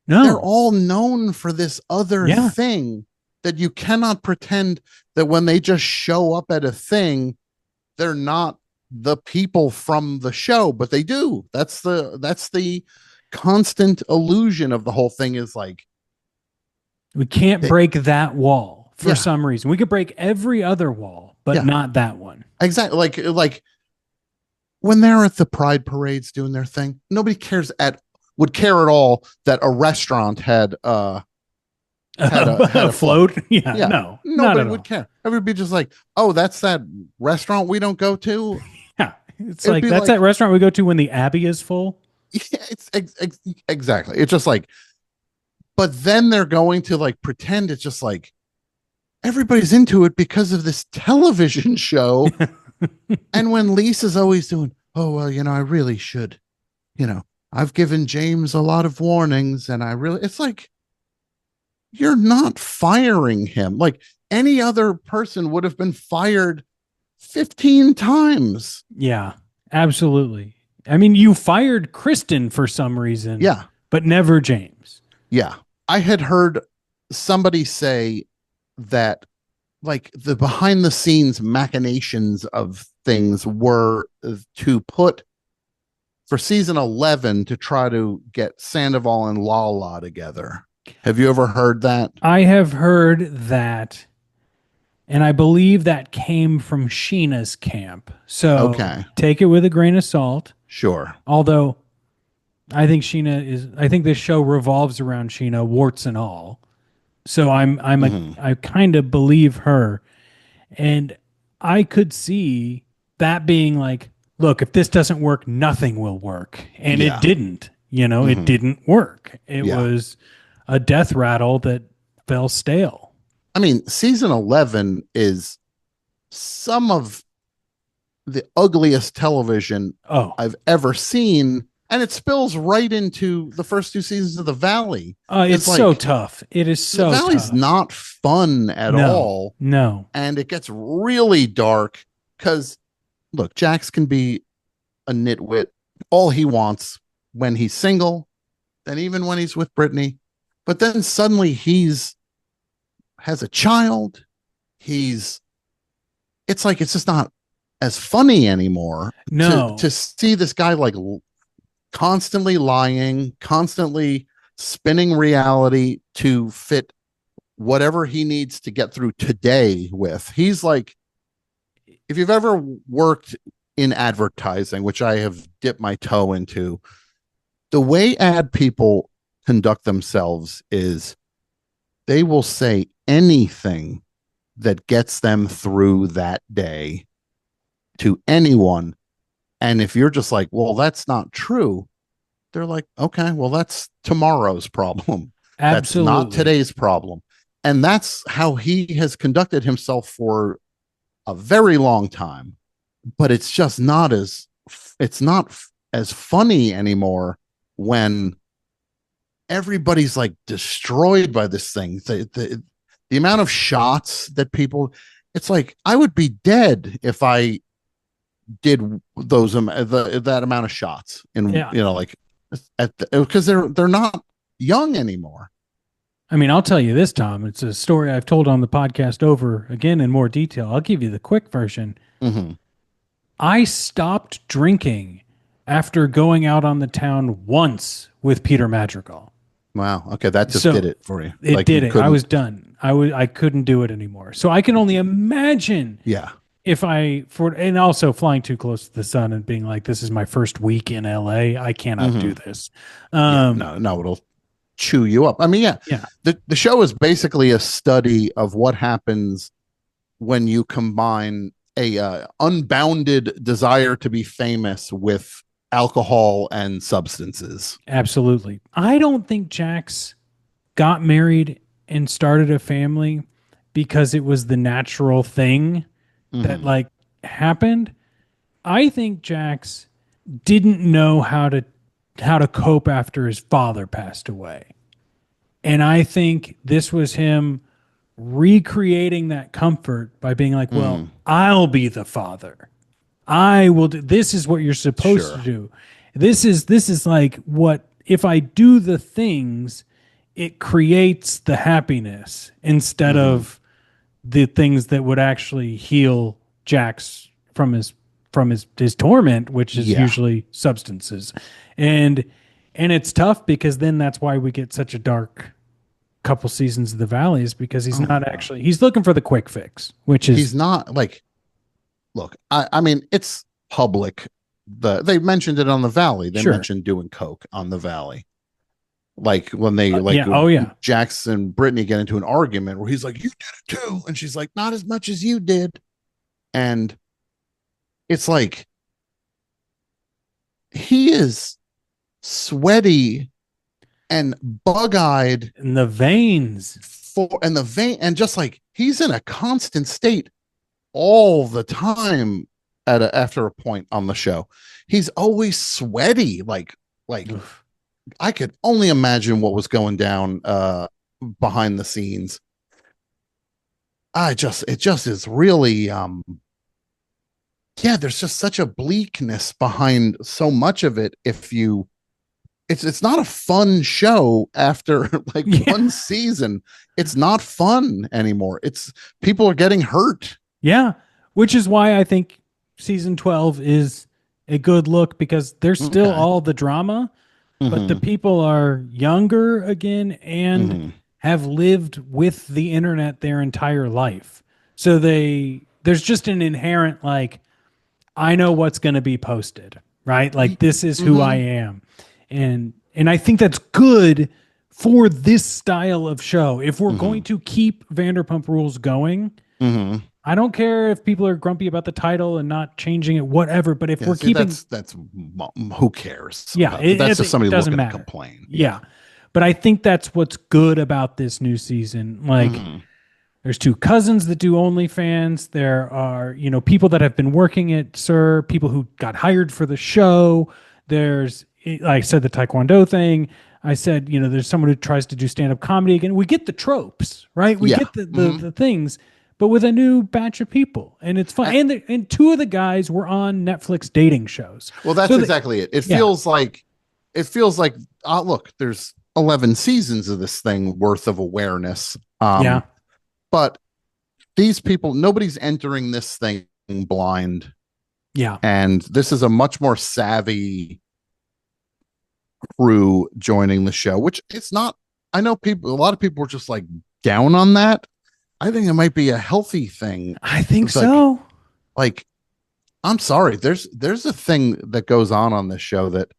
no, they're all known for this other thing that you cannot pretend that when they just show up at a thing, they're not the people from the show, but they do. That's the constant illusion of the whole thing is like, we can't break that wall for some reason. We could break every other wall, but not that one. Exactly. Like when they're at the pride parades doing their thing, nobody would care at all that a restaurant had a float. No, nobody would care. Everybody just like, oh, that's that restaurant we don't go to. Yeah, it's like that's that restaurant we go to when the Abbey is full. Yeah, it's exactly. It's just like, but then they're going to like pretend it's just like everybody's into it because of this television show. And when Lisa's always doing, oh well, you know, I really should, you know, I've given James a lot of warnings, and it's like, you're not firing him. Like any other person would have been fired 15 times. Yeah, absolutely. I mean, you fired Kristen for some reason, Yeah. but never James. Yeah. I had heard somebody say that like the behind the scenes machinations of things were to put for season 11 to try to get Sandoval and Lala together. Have you ever heard that? I have heard that, and I believe that came from Sheena's camp. So Okay. take it with a grain of salt. Sure. Although I think I think this show revolves around Sheena, warts and all. So I kind of believe her. And I could see that being like, look, if this doesn't work, nothing will work. And Yeah. it didn't, it didn't work. It Yeah. was a death rattle that fell stale. I mean, season 11 is some of the ugliest television I've ever seen. And it spills right into the first two seasons of The Valley. It's like, so tough. It is so The Valley's tough. not fun at all. No. And it gets really dark because, look, Jax can be a nitwit all he wants when he's single, and even when he's with Brittany. But then suddenly has a child. It's like it's just not as funny anymore. No. To see this guy like constantly lying, constantly spinning reality to fit whatever he needs to get through today with. He's like, if you've ever worked in advertising, which I have dipped my toe into, the way ad people conduct themselves is they will say anything that gets them through that day to anyone. And if you're just like, well, that's not true, they're like, okay, well, that's tomorrow's problem. Absolutely. That's not today's problem. And that's how he has conducted himself for a very long time. But it's just not as funny anymore when everybody's like destroyed by this thing. The amount of shots that people, it's like I would be dead if I did those that amount of shots in like because they're not young anymore. I mean, I'll tell you this, Tom. It's a story I've told on the podcast over again in more detail. I'll give you the quick version. Mm-hmm. I stopped drinking after going out on the town once with Peter Madrigal. Wow. Okay, that just did it for you. It did it. I was done. I couldn't do it anymore. So I can only imagine. Yeah. If and also flying too close to the sun and being like, this is my first week in LA, I cannot do this. No, it'll chew you up. I mean, yeah. The show is basically a study of what happens when you combine a unbounded desire to be famous with alcohol and substances. Absolutely. I don't think Jax got married and started a family because it was the natural thing that like happened. I think Jax didn't know how to cope after his father passed away. And I think this was him recreating that comfort by being like, well, I'll be the father. I will do, this is what you're supposed to do. This is like what, if I do the things, it creates the happiness instead of the things that would actually heal Jax from his torment, which is usually substances. And it's tough because then that's why we get such a dark couple seasons of The Valley, is because he's not actually, he's looking for the quick fix, which is, he's not like, look, I mean, it's public. They mentioned it on The Valley. They mentioned doing coke on The Valley. Like when they Jax and Brittany get into an argument where he's like, you did it too. And she's like, not as much as you did. And it's like, he is sweaty and bug-eyed in the veins and just like he's in a constant state all the time after a point on the show. He's always sweaty. Like Oof. I could only imagine what was going down behind the scenes. it just is really yeah, there's just such a bleakness behind so much of it. If you it's not a fun show after like one season. It's not fun anymore. It's people are getting hurt. Yeah, which is why I think season 12 is a good look, because there's still all the drama, but the people are younger again and have lived with the internet their entire life. So there's just an inherent, like, I know what's going to be posted, right? Like, this is who I am. And I think that's good for this style of show. If we're going to keep Vanderpump Rules going, I don't care if people are grumpy about the title and not changing it, whatever. But if we're keeping, that's who cares? Yeah, that's just somebody doesn't looking matter. to complain. Yeah, but I think that's what's good about this new season. Like, there's two cousins that do OnlyFans. There are, people that have been working at SUR, people who got hired for the show. There's, like I said, the Taekwondo thing. I said, there's someone who tries to do stand-up comedy again. We get the tropes, right? We get the things, but with a new batch of people, and it's fun. And two of the guys were on Netflix dating shows. Well, that's exactly it. It feels like, look, there's 11 seasons of this thing worth of awareness. But these people, nobody's entering this thing blind. Yeah. And this is a much more savvy crew joining the show, which it's not. I know a lot of people were just like down on that. I think it might be a healthy thing. I think so. Like, I'm sorry. There's a thing that goes on this show that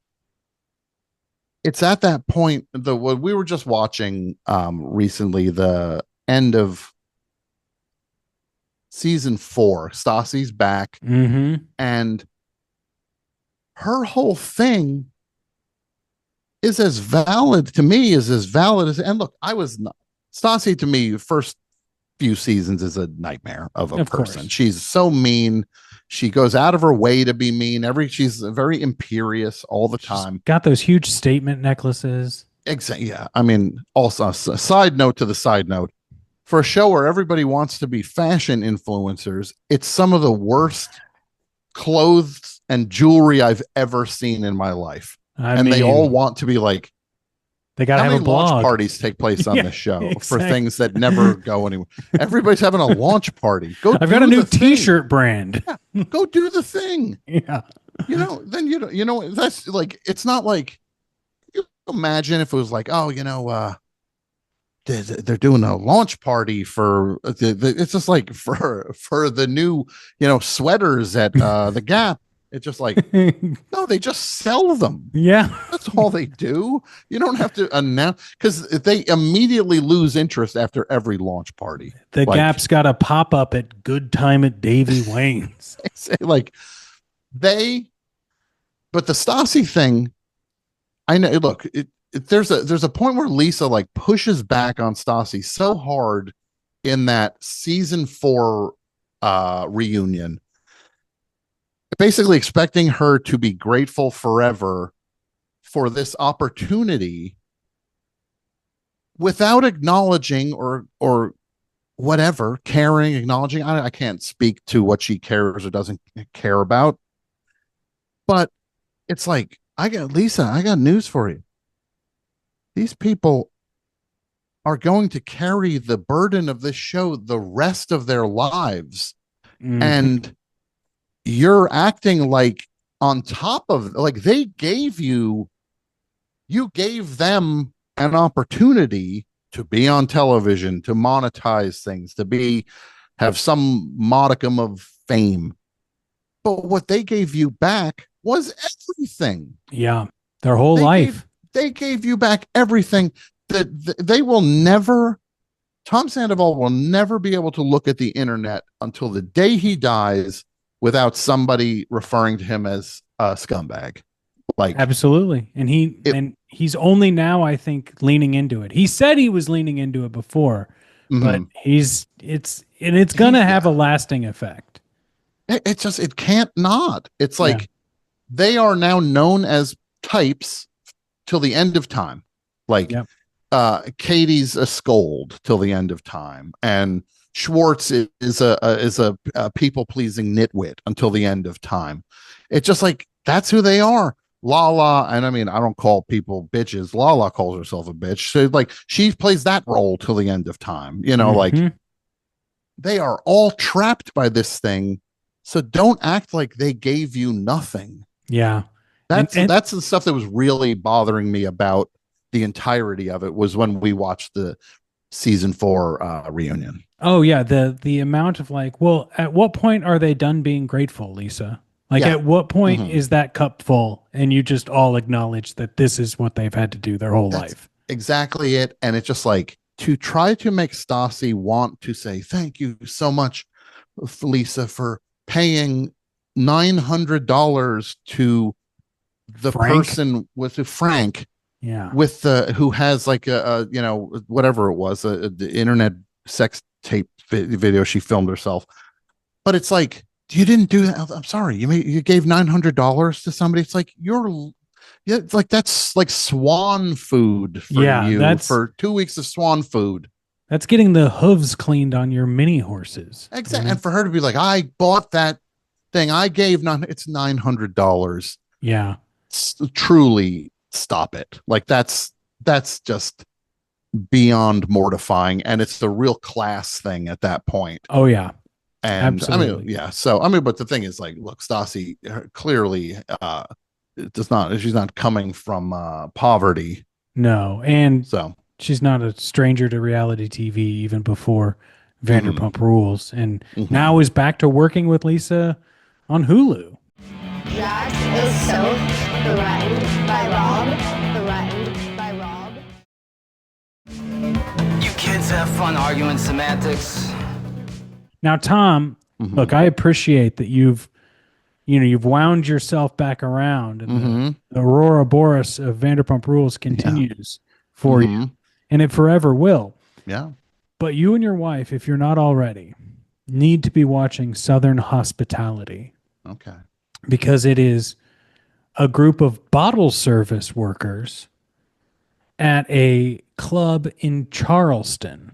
it's at that point. What we were just watching recently, the end of season 4, Stassi's back, and her whole thing is as valid to me as valid as. And look, Stassi to me, first few seasons is a nightmare of a person. Course. She's so mean. She goes out of her way to be mean. She's very imperious all the time. Got those huge statement necklaces. Exactly. Yeah. I mean, also a side note to the side note. For a show where everybody wants to be fashion influencers, it's some of the worst clothes and jewelry I've ever seen in my life. They all want to be like, they got to have a blog. Launch parties take place on this show for things that never go anywhere. Everybody's having a launch party. I've got a new T-shirt brand. Yeah, go do the thing. Yeah. Then that's like, it's not like, you imagine if it was like, they're doing a launch party for it's just like for the new sweaters at the Gap. It's just like, no, they just sell them. Yeah, that's all they do. You don't have to announce, because they immediately lose interest after every launch party. The Gap's got a pop up at Good Time at Davy Wayne's. But the Stassi thing, I know. Look, there's a point where Lisa like pushes back on Stassi so hard in that season 4 reunion, basically expecting her to be grateful forever for this opportunity without acknowledging or whatever, caring, acknowledging. I can't speak to what she cares or doesn't care about, but it's like, Lisa, I got news for you. These people are going to carry the burden of this show the rest of their lives. And you're acting like on top of, like, you gave them an opportunity to be on television, to monetize things, to have some modicum of fame. But what they gave you back was everything. Yeah. Their whole life. They gave you back everything that they will never, Tom Sandoval will never be able to look at the internet until the day he dies without somebody referring to him as a scumbag. Like, absolutely. And he's only now, I think, leaning into it. He said he was leaning into it before, but it's going to have a lasting effect. It can't not. It's like they are now known as types till the end of time. Like, Katie's a scold till the end of time, and Schwartz is a people pleasing nitwit until the end of time. It's just like that's who they are. Lala, and I mean, I don't call people bitches. Lala calls herself a bitch. So like she plays that role till the end of time. Like they are all trapped by this thing. So don't act like they gave you nothing. Yeah. That's the stuff that was really bothering me about the entirety of it was when we watched the season 4 reunion. Oh yeah, the amount of like, well, at what point are they done being grateful, Lisa? Like at what point is that cup full and you just all acknowledge that this is what they've had to do their whole life? Exactly it. And it's just like to try to make Stassi want to say thank you so much, Lisa, for paying $900 to the person with Frank. Yeah. With who has like a whatever it was, the internet sex tape video she filmed herself. But it's like, you didn't do that. I'm sorry. You gave $900 to somebody. It's like it's like that's like swan food for you for 2 weeks of swan food. That's getting the hooves cleaned on your mini horses. Exactly. And for her to be like, I bought that thing. I gave it's $900. Yeah. Truly stop it. Like that's just beyond mortifying. And it's the real class thing at that point. Oh yeah. And absolutely. I mean, yeah. So I mean, but the thing is, like, look, Stassi clearly she's not coming from poverty. No, and so she's not a stranger to reality TV even before Vanderpump Rules, and now is back to working with Lisa on Hulu. Jax is so threatened by Rob. Threatened by Rob. You kids have fun arguing semantics. Now, Tom, look, I appreciate that you've wound yourself back around, and the Aurora Boris of Vanderpump Rules continues for you, and it forever will. Yeah. But you and your wife, if you're not already, need to be watching Southern Hospitality. Okay. Because it is a group of bottle service workers at a club in Charleston.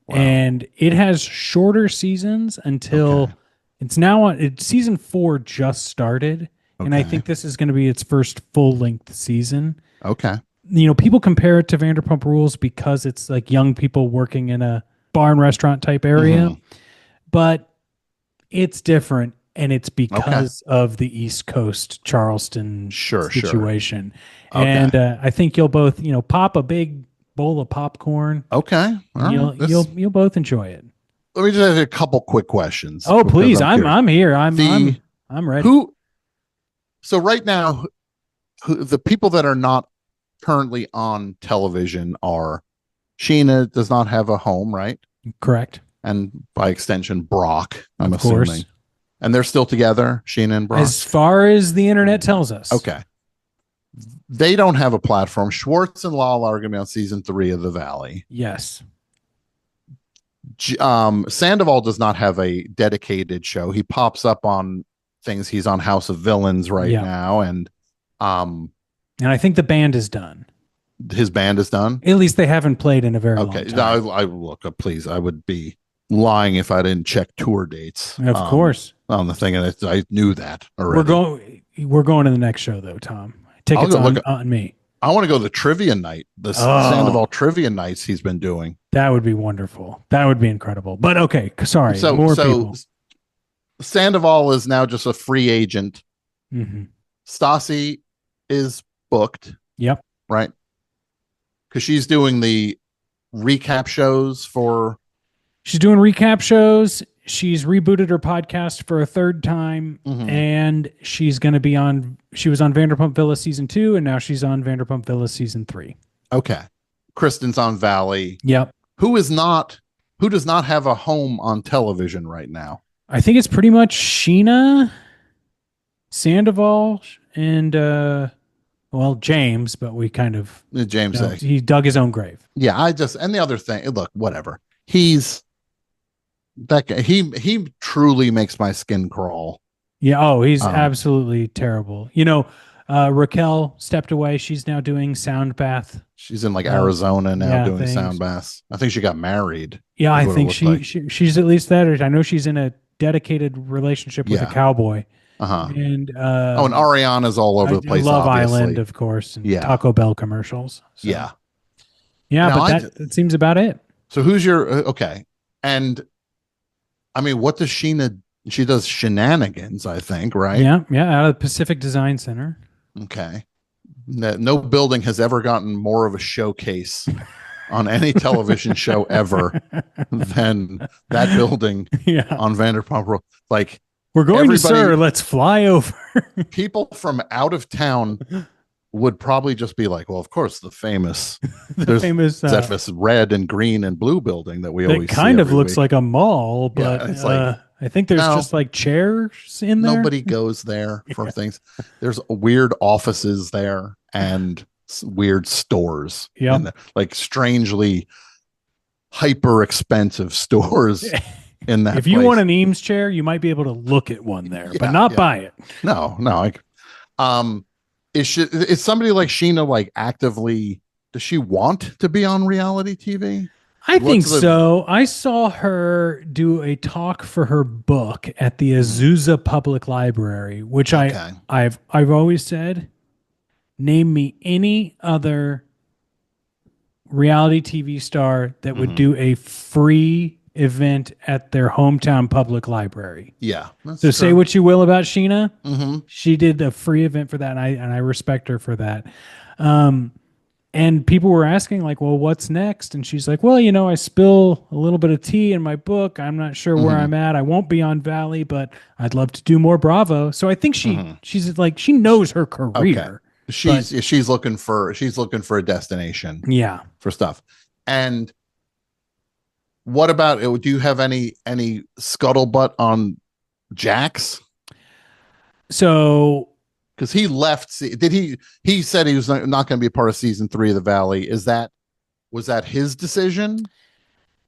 Wow. And it has shorter seasons until it's now on. Season 4 just started, and I think this is going to be its first full-length season. Okay. People compare it to Vanderpump Rules because it's like young people working in a bar and restaurant type area, but it's different, and it's because of the East Coast Charleston situation. Sure. And I think you'll both, pop a big bowl of popcorn. Okay. You'll both enjoy it. Let me just ask you a couple quick questions. Oh, please. I'm here. I'm ready. So right now, the people that are not currently on television are Sheena does not have a home, right? Correct. And by extension, Brock, I'm assuming. And they're still together, Sheena and Brock? As far as the internet tells us. Okay. They don't have a platform. Schwartz and Lala are going to be on season 3 of The Valley. Yes. Sandoval does not have a dedicated show. He pops up on things. He's on House of Villains right now. And I think the band is done. His band is done? At least they haven't played in a very long time. I look, please, I would be lying if I didn't check tour dates. Of course. On the thing, and I knew that already. We're going to the next show, though, Tom. Tickets on me. I want to go to the trivia night, the Sandoval trivia nights he's been doing. That would be wonderful. That would be incredible. But okay, sorry. So people. Sandoval is now just a free agent. Stassi is booked. Yep. Right. Because she's doing the recap shows for. She's doing recap shows. She's rebooted her podcast for a third time, and she's going to be on. She was on Vanderpump Villa season 2, and now she's on Vanderpump Villa season 3. Okay, Kristen's on Valley. Yep. Who does not have a home on television right now? I think it's pretty much Sheena, Sandoval, and James. But we kind of he dug his own grave. Yeah, and the other thing. Look, whatever. He's. That guy, he truly makes my skin crawl. Yeah. Oh, he's absolutely terrible. Raquel stepped away. She's now doing sound bath. She's in like Arizona now yeah, doing things. sound baths. I think she got married. Yeah, I is what it think looked like. she's at least that. Or I know she's in a dedicated relationship with a Yeah. cowboy. Uh-huh. And Oh, and Ariana's all over the place. Love obviously. Island, of course, and Yeah. Taco Bell commercials. So. Yeah. Yeah, Now, but that seems about it. So who's your okay? And I mean, what does Sheena? She does shenanigans, I think, right? Yeah, out of the Pacific Design Center. Okay. No building has ever gotten more of a showcase on any television show ever than that building on Vanderpump Rules. Like, we're going to, sir, let's fly over. People from out of town would probably just be like, well, of course, the famous Zephyrus red and green and blue building that we always see kind of looks week. like a mall, but it's like, I think there's just like chairs in there. Nobody goes there for things. There's weird offices there and weird stores. Yeah. Like strangely hyper expensive stores in that If you want an Eames chair, you might be able to look at one there, but not buy it. No. Is somebody like Sheena like actively, does she want to be on reality TV? I think so. I saw her do a talk for her book at the Azusa Public Library, which I've always said, name me any other reality TV star that would do a free event at their hometown public library. Yeah. So say what you will about Sheena. She did a free event for that, and I respect her for that. And people were asking like, well, what's next? And she's like, well, I spill a little bit of tea in my book. I'm not sure where I'm at. I won't be on Valley, but I'd love to do more Bravo. So I think she's like, she knows her career. Okay. She's looking for a destination. Yeah. For stuff. And what about, do you have any scuttlebutt on Jax? So, because he left, he said he was not going to be a part of season 3 of the Valley. Was that his decision?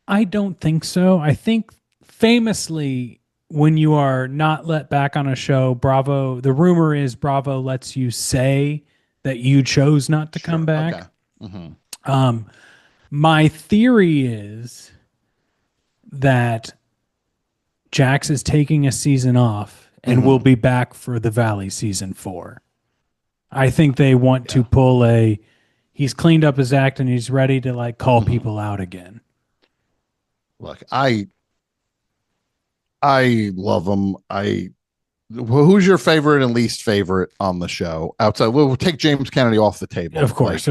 I don't think so. I think famously, when you are not let back on a show, Bravo, the rumor is Bravo lets you say that you chose not to come back. Okay. My theory is that Jax is taking a season off and will be back for the Valley season 4. I think they want to pull he's cleaned up his act and he's ready to like call people out again. Look, I love him. Who's your favorite and least favorite on the show outside? We'll take James Kennedy off the table. Of course.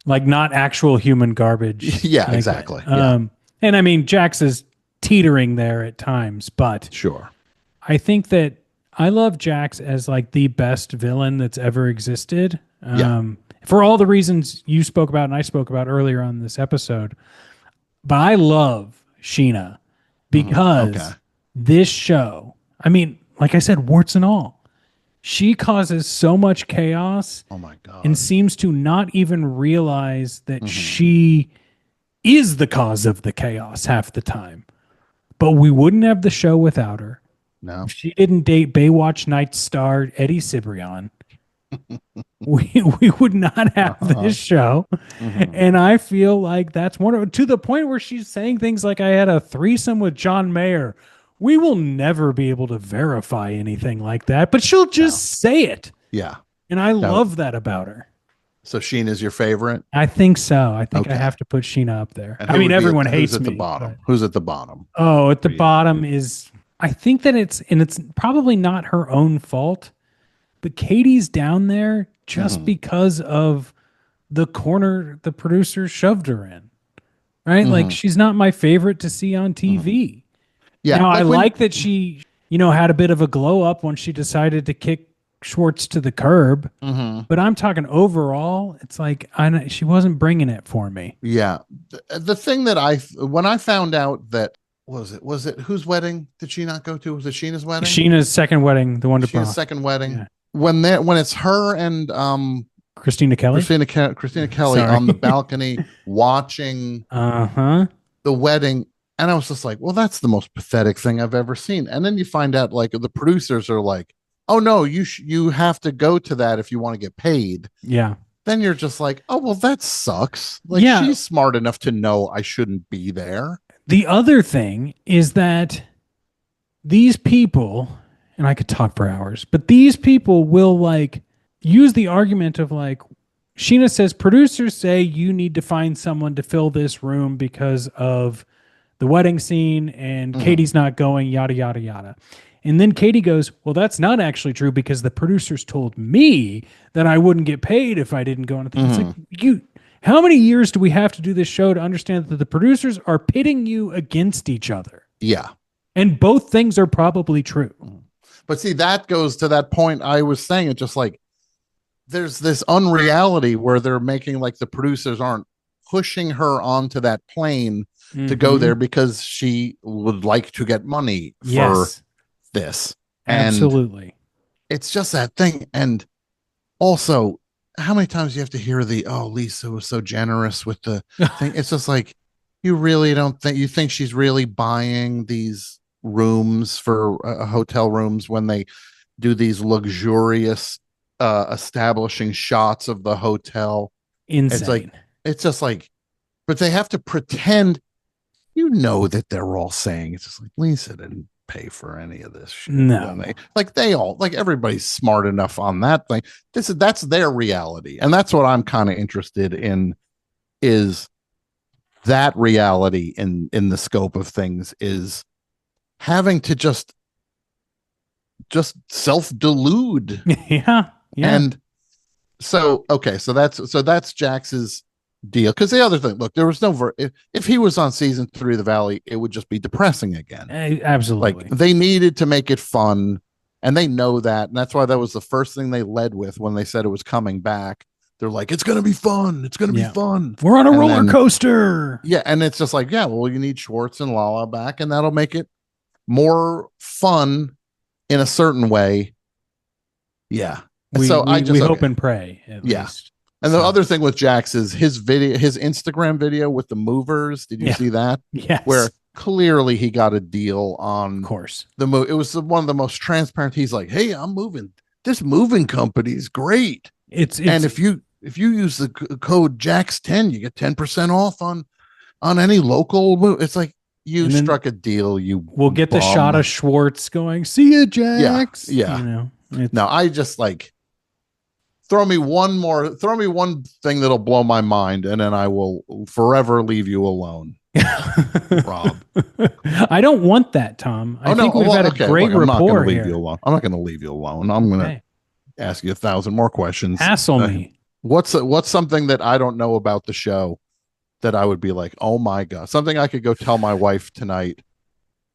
Like not actual human garbage. Yeah, exactly. And I mean, Jax is teetering there at times, but sure. I think that I love Jax as like the best villain that's ever existed. For all the reasons you spoke about and I spoke about earlier on this episode. But I love Sheena because this show, I mean, like I said, warts and all, she causes so much chaos. Oh my God. And seems to not even realize that she is the cause of the chaos half the time. But we wouldn't have the show without her. No. If she didn't date Baywatch Night star Eddie Cibrian, we would not have this show. And I feel like that's to the point where she's saying things like, I had a threesome with John Mayer. We will never be able to verify anything like that, but she'll just say it. Yeah. And I love that about her. So Sheena's your favorite? I think so. I think I have to put Sheena up there. I mean, everyone hates me. Who's at the bottom? Who's at the bottom? Oh, at the bottom is, I think that it's probably not her own fault, but Katie's down there just because of the corner the producers shoved her in. Right? Like, she's not my favorite to see on TV. Yeah. Now, I like that she, had a bit of a glow up when she decided to kick Schwartz to the curb, but I'm talking overall, it's like she wasn't bringing it for me. Yeah. The thing that when I found out that, was it whose wedding did she not go to? Was it Sheena's wedding? Sheena's second wedding, the one to Sheena's second wedding. Yeah. When it's her and Christina Kelly on the balcony watching the wedding, and I was just like, well, that's the most pathetic thing I've ever seen. And then you find out like the producers are like, oh no, you have to go to that if you want to get paid. Yeah. Then you're just like, oh well, that sucks. Like Yeah. she's smart enough to know I shouldn't be there. The other thing is that these people, and I could talk for hours, but these people will like use the argument of like, Sheena says, producers say you need to find someone to fill this room because of the wedding scene and Katie's not going, yada, yada, yada. And then Katie goes, well, that's not actually true because the producers told me that I wouldn't get paid if I didn't go on a thing. It's like, how many years do we have to do this show to understand that the producers are pitting you against each other? Yeah. And both things are probably true. But see, that goes to that point I was saying. It's just like there's this unreality where they're making like the producers aren't pushing her onto that plane to go there because she would like to get money for this. Absolutely. And it's just that thing. And also, how many times do you have to hear Lisa was so generous with the thing? It's just like, you really don't think, you think she's really buying these rooms for hotel rooms when they do these luxurious establishing shots of the hotel. Insane. It's just like, but they have to pretend, that they're all saying it's just like Lisa didn't pay for any of this shit. No, everybody's smart enough on that thing. That's their reality, and that's what I'm kind of interested in. Is that reality in the scope of things is having to just self-delude. Yeah. And so that's Jax's deal. Because the other thing, look, there was no if he was on season 3 of The Valley, it would just be depressing again. Absolutely. Like they needed to make it fun, and they know that, and that's why that was the first thing they led with when they said it was coming back. They're like, it's gonna be fun. It's gonna be fun. We're on a roller coaster. Yeah, and it's just like, yeah, well, you need Schwartz and Lala back, and that'll make it more fun in a certain way. Yeah. We hope and pray. At least. And the other thing with Jax is his Instagram video with the movers. Did you see that? Yes. Where clearly he got a deal on, of course, the move. It was one of the most transparent. He's like, hey, I'm moving. This moving company is great. And if you use the code JAX10, you get 10% off on any local move. It's like you struck a deal. We'll get the shot of Schwartz going, see you, Jax. Yeah. No, I just like, throw me one thing that'll blow my mind, and then I will forever leave you alone. Rob. I don't want that, Tom. I think we've had a great rapport here. I'm not going to leave you alone. I'm going to ask you 1,000 more questions. Hassle me. What's something that I don't know about the show that I would be like, oh my God, something I could go tell my wife tonight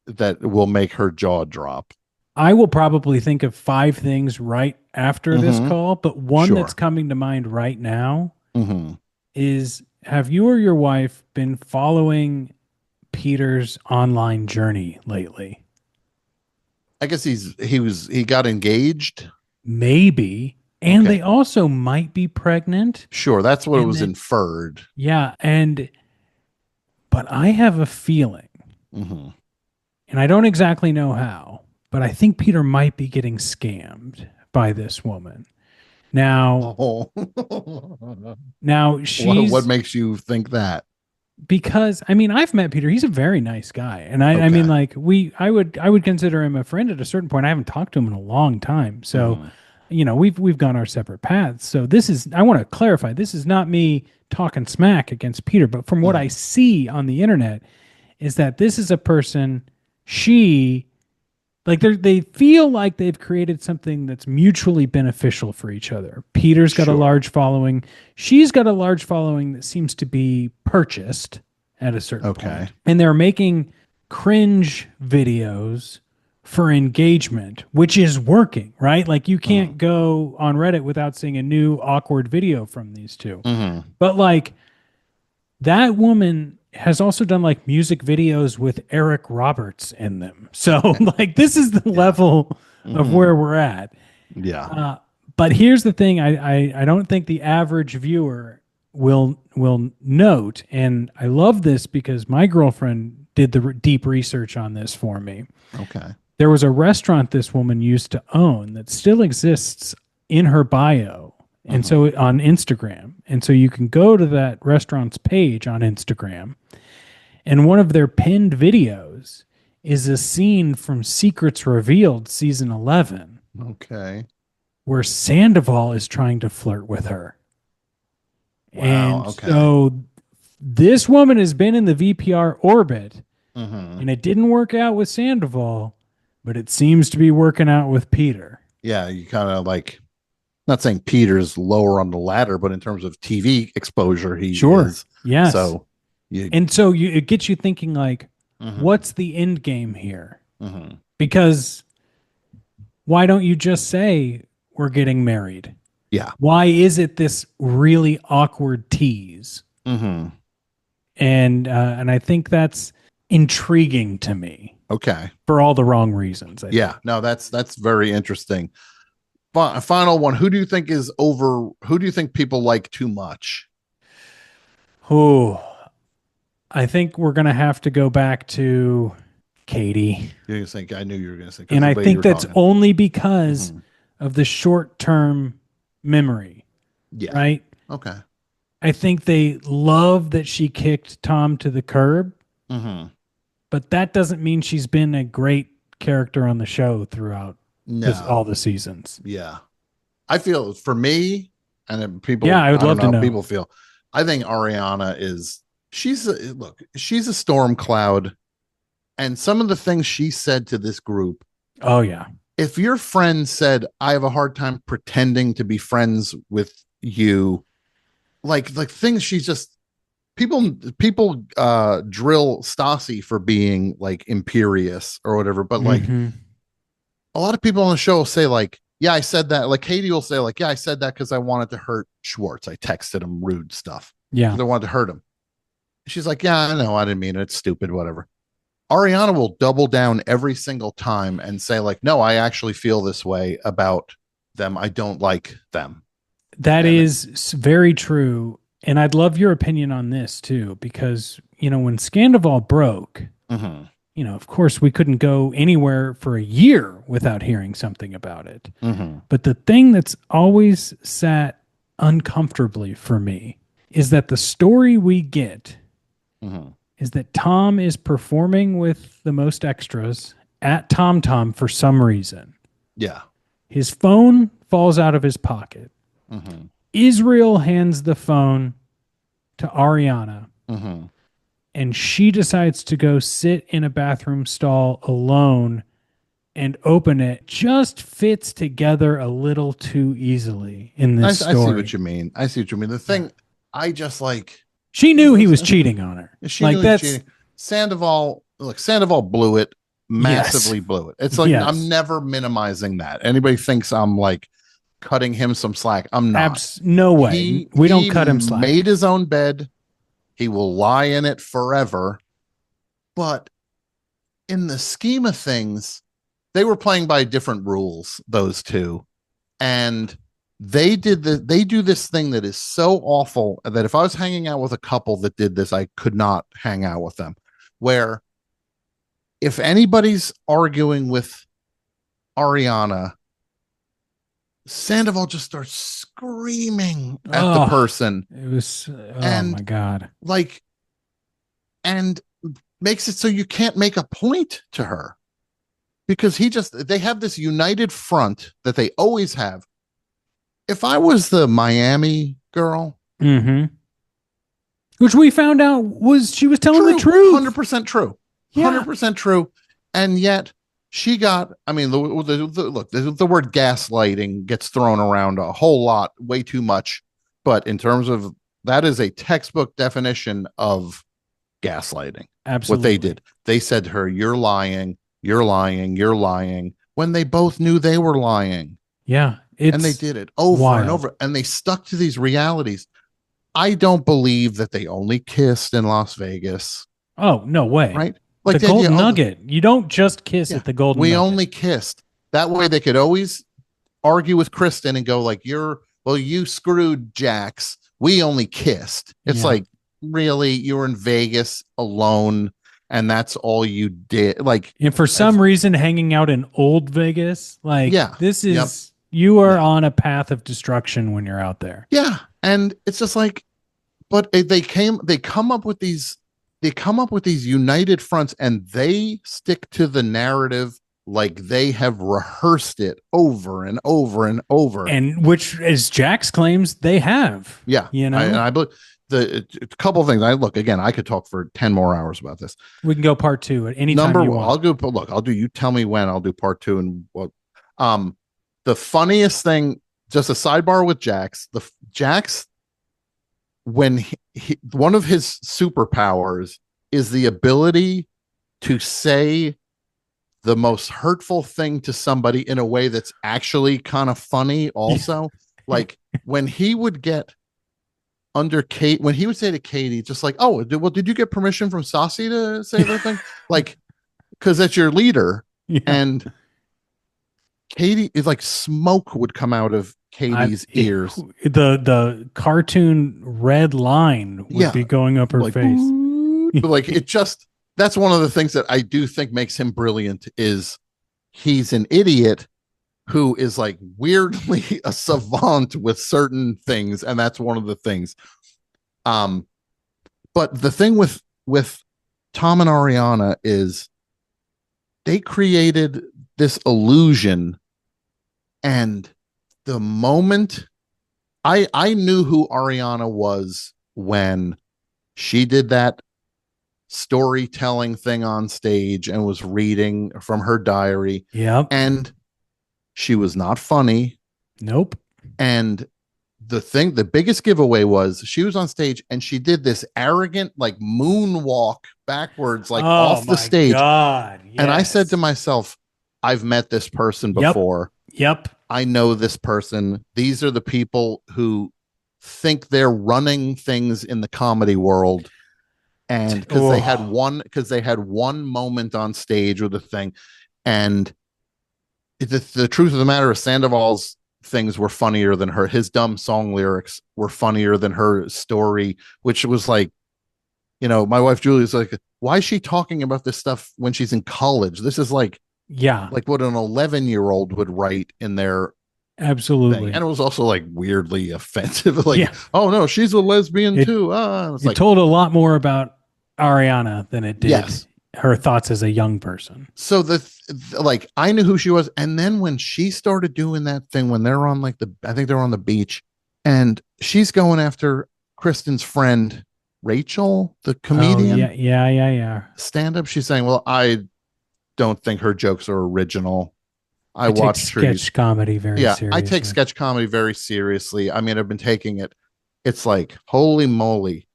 that will make her jaw drop? I will probably think of 5 things right after this call, but one that's coming to mind right now is, have you or your wife been following Peter's online journey lately? I guess he got engaged. Maybe. And they also might be pregnant. Sure. That's what it was inferred. Yeah. But I have a feeling, and I don't exactly know how, but I think Peter might be getting scammed by this woman. Now, she's... What makes you think that? Because, I mean, I've met Peter. He's a very nice guy. And I mean, like, I would consider him a friend at a certain point. I haven't talked to him in a long time. So, we've gone our separate paths. So I want to clarify, this is not me talking smack against Peter, but from what I see on the internet is that this is a person, they feel like they've created something that's mutually beneficial for each other. Peter's got a large following. She's got a large following that seems to be purchased at a certain point. And they're making cringe videos for engagement, which is working, right? Like you can't go on Reddit without seeing a new awkward video from these two. But like that woman has also done like music videos with Eric Roberts in them. So like this is the level of where we're at. Yeah. But here's the thing. I don't think the average viewer will note. And I love this because my girlfriend did the deep research on this for me. Okay. There was a restaurant this woman used to own that still exists in her bio. And so on Instagram. And so you can go to that restaurant's page on Instagram. And one of their pinned videos is a scene from Secrets Revealed season 11 Okay. where Sandoval is trying to flirt with her. Wow, And okay. so this woman has been in the VPR orbit, Mm-hmm. and it didn't work out with Sandoval, but it seems to be working out with Peter. Yeah, you kind of like, not saying Peter's lower on the ladder, but in terms of TV exposure, he Sure. is. Yes. So you, And so it gets you thinking, like, Mhm. what's the end game here? Mhm. Because why don't you just say we're getting married? Yeah. Why is it this really awkward tease? Mm-hmm. And I think that's intriguing to me Okay. for all the wrong reasons. I Yeah. think. No, that's very interesting. Final one. Who do you think is over? Who do you think people like too much? Oh, I think we're gonna have to go back to Katie, You're gonna think I knew you were gonna say, 'cause and the I way you think were that's talking. only because Mhm. of the short-term memory, Yeah. right? Okay. I think they love that she kicked Tom to the curb, Mm-hmm. but that doesn't mean she's been a great character on the show throughout No. all the seasons. Yeah. I feel for me, and then people, Yeah, I would don't love to how know. people feel. I think Ariana is, she's she's a storm cloud. And some of the things she said to this group, Oh yeah, if your friend said, I have a hard time pretending to be friends with you, like things she's just, people drill Stassi for being like imperious or whatever, but like Mhm. a lot of people on the show will say like, yeah, I said that. Like Katie will say like, yeah, I said that because I wanted to hurt Schwartz. I texted him rude stuff Yeah, because I wanted to hurt him. She's like, yeah, I know, I didn't mean it. It's stupid, whatever. Ariana will double down every single time and say like, no, I actually feel this way about them. I don't like them. that And- is very true. And I'd love your opinion on this too, because when Scandival broke, Mhm. of course we couldn't go anywhere for a year without hearing something about it. Mhm. But the thing that's always sat uncomfortably for me is that the story we get Mhm. is that Tom is performing with the most extras at Tom Tom for some reason. Yeah. His phone falls out of his pocket. Mhm. Israel hands the phone to Ariana, Mhm. and she decides to go sit in a bathroom stall alone and open it. Just fits together a little too easily in this I story. see what you mean. I see what you mean. The thing I just like, She knew he was cheating on her. she Like knew he was that's cheating. Sandoval blew it, massively blew it. It's like, Yes. I'm never minimizing that. Anybody thinks I'm like cutting him some slack. I'm not. no way. We don't cut him slack. Made his own bed. He will lie in it forever. But in the scheme of things, they were playing by different rules, those two. And they do this thing that is so awful that if I was hanging out with a couple that did this, I could not hang out with them. Where if anybody's arguing with Ariana, Sandoval just starts screaming at the person. It was And- my god. Like, and makes it so you can't make a point to her because they have this united front that they always have. If I was the Miami girl, Mm-hmm. Which we found out she was telling the truth. 100% true, Yeah. 100% true, and yet she got. I mean, look, the word gaslighting gets thrown around a whole lot, way too much. But in terms of that, is a textbook definition of gaslighting. Absolutely. What they did, they said to her, "You're lying, you're lying, you're lying," when they both knew they were lying. Yeah. And they did it over wild. and over, and they stuck to these realities. I don't believe that they only kissed in Las Vegas, Oh, no way. right? The idea, Golden oh, Nugget. You don't just kiss yeah, at the Golden we Nugget. only kissed. That way they could always argue with Kristen and go like, you screwed Jax. We only kissed. It's Yeah. like, really, you were in Vegas alone. and that's all you did. Like, And for some reason, hanging out in old Vegas, like Yeah. this is Yep. you are Yeah. on a path of destruction when you're out there. yeah, and it's just like, but they come up with these united fronts, and they stick to the narrative like they have rehearsed it over and over and over. And which, as Jax claims, they have. Yeah, You know, I believe a couple of things. I could talk for 10 more hours about this. we can go part two at any time you want. I'll do. You tell me when. I'll do part two and what. The funniest thing, just a sidebar with Jax. Jax, when one of his superpowers is the ability to say the most hurtful thing to somebody in a way that's actually kind of funny. Also, like when he would get under Kate, when he would say to Katie, just like, "Oh, did you get permission from Saucy to say that thing?" Like, because that's your leader. Yeah. And Katie is like, smoke would come out of Katie's ears. The cartoon red line would be going up her like, face. But like, it just, that's one of the things that I do think makes him brilliant is he's an idiot who is like weirdly a savant with certain things, and that's one of the things. But the thing with Tom and Ariana is they created this illusion, and the moment I knew who Ariana was when she did that storytelling thing on stage and was reading from her diary. Yep. And she was not funny. Nope. And the biggest giveaway was she was on stage and she did this arrogant like moonwalk backwards, like off the stage. God, yes. And I said to myself, I've met this person before. Yep. I know this person. These are the people who think they're running things in the comedy world. And because they had one moment on stage with a thing. And the truth of the matter is Sandoval's things were funnier than her. His dumb song lyrics were funnier than her story, which was like, my wife Julie is like, why is she talking about this stuff when she's in college? This is like what an 11-year-old would write in their absolutely thing. And it was also like weirdly offensive. Like, oh no, she's a lesbian too. It told a lot more about Ariana than it did her thoughts as a young person. So like I knew who she was, and then when she started doing that thing when they're on I think they're on the beach, and she's going after Kristen's friend Rachel, the comedian. Oh, yeah. Stand up. She's saying, well, I don't think her jokes are original. I watch sketch comedy very seriously. I take sketch comedy very seriously. I mean, I've been taking it. It's like, holy moly.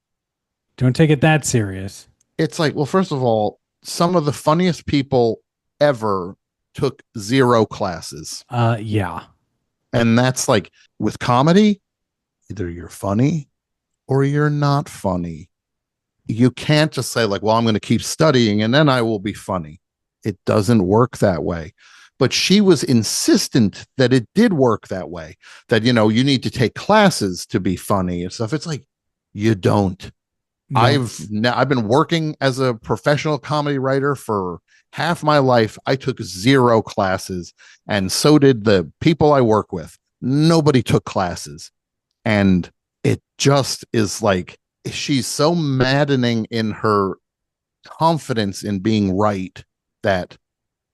Don't take it that serious. It's like, well, first of all, some of the funniest people ever took 0 classes. Yeah. And that's like with comedy, either you're funny or you're not funny. You can't just say like, well, I'm going to keep studying and then I will be funny. It doesn't work that way. But she was insistent that it did work that way, that, you need to take classes to be funny and stuff. It's like, you don't. No. I've been working as a professional comedy writer for half my life. I took 0 classes, and so did the people I work with. Nobody took classes. And it just is like, she's so maddening in her confidence in being right that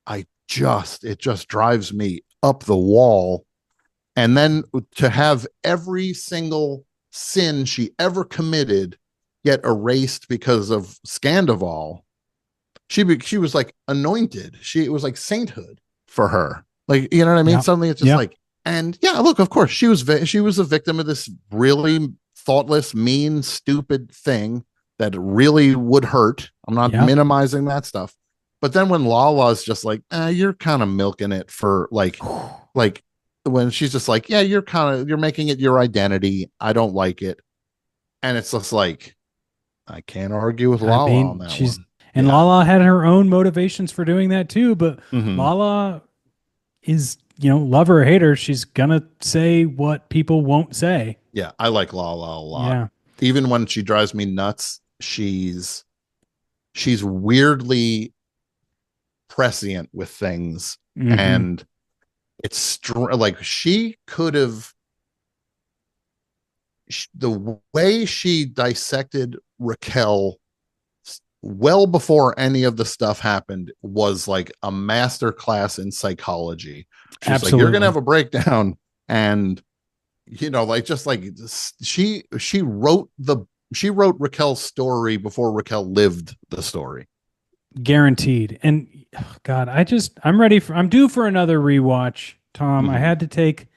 it just drives me up the wall. And then to have every single sin she ever committed get erased because of Scandival, she was like anointed. It was like sainthood for her. Like, you know what I mean? Suddenly it's just like, and look, of course she was a victim of this really thoughtless, mean, stupid thing that really would hurt. I'm not minimizing that stuff. But then when Lala's just like, you're kind of milking it for like when she's just like, yeah, you're making it your identity. I don't like it. And it's just like, I can't argue with Lala on that one. And Lala had her own motivations for doing that too. But Lala is, love her or hate her, she's going to say what people won't say. Yeah, I like Lala a lot. Yeah. Even when she drives me nuts, she's she's weirdly prescient with things, Mhm. and it's like she could have. The way she dissected Raquel well before any of the stuff happened was like a master class in psychology. She's like, you're gonna have a breakdown, and like just like she wrote Raquel's story before Raquel lived the story. Guaranteed. And God, I'm due for another rewatch, Tom. I had to take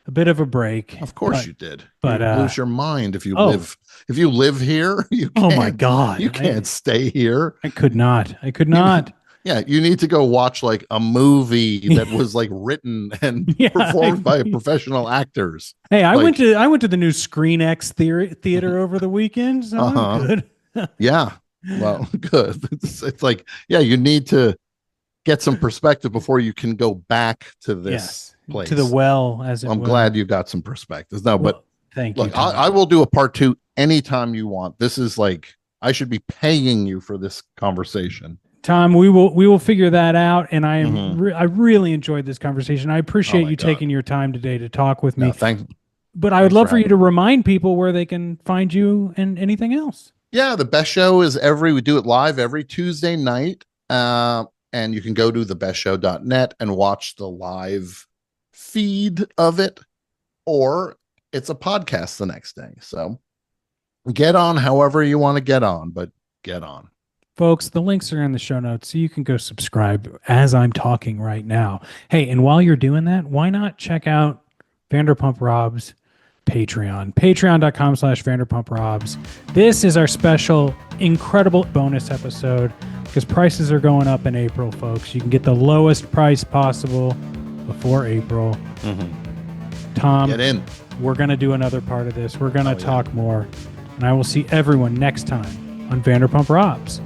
a bit of a break. Of course you did. But you lose your mind if you oh. live here. You Oh can't, my God. You can't stay here. I could not. Yeah, you need to go watch like a movie that was like written and performed by professional actors. Hey, I went to the new Screen X theater over the weekend, so I'm good. Yeah. Well, good. It's like, yeah, you need to get some perspective before you can go back to this place. To the well, as it I'm will. glad you got some perspectives. No, but thank look, you. I will do a part 2 anytime you want. This is like, I should be paying you for this conversation. Tom, we will figure that out, and I really enjoyed this conversation. I appreciate you taking your time today to talk with me. No, thanks. But I would love for you to remind people where they can find you and anything else. Yeah, the best show is we do it live every Tuesday night. And you can go to thebestshow.net and watch the live feed of it, or it's a podcast the next day. So get on however you want to get on, but get on. Folks, the links are in the show notes, so you can go subscribe as I'm talking right now. Hey, and while you're doing that, why not check out Vanderpump Rob's Patreon, patreon.com/VanderpumpRobs. This is our special, incredible bonus episode because prices are going up in April, folks. You can get the lowest price possible before April. Tom, get in. We're going to do another part of this. We're going to talk more, and I will see everyone next time on Vanderpump Robs.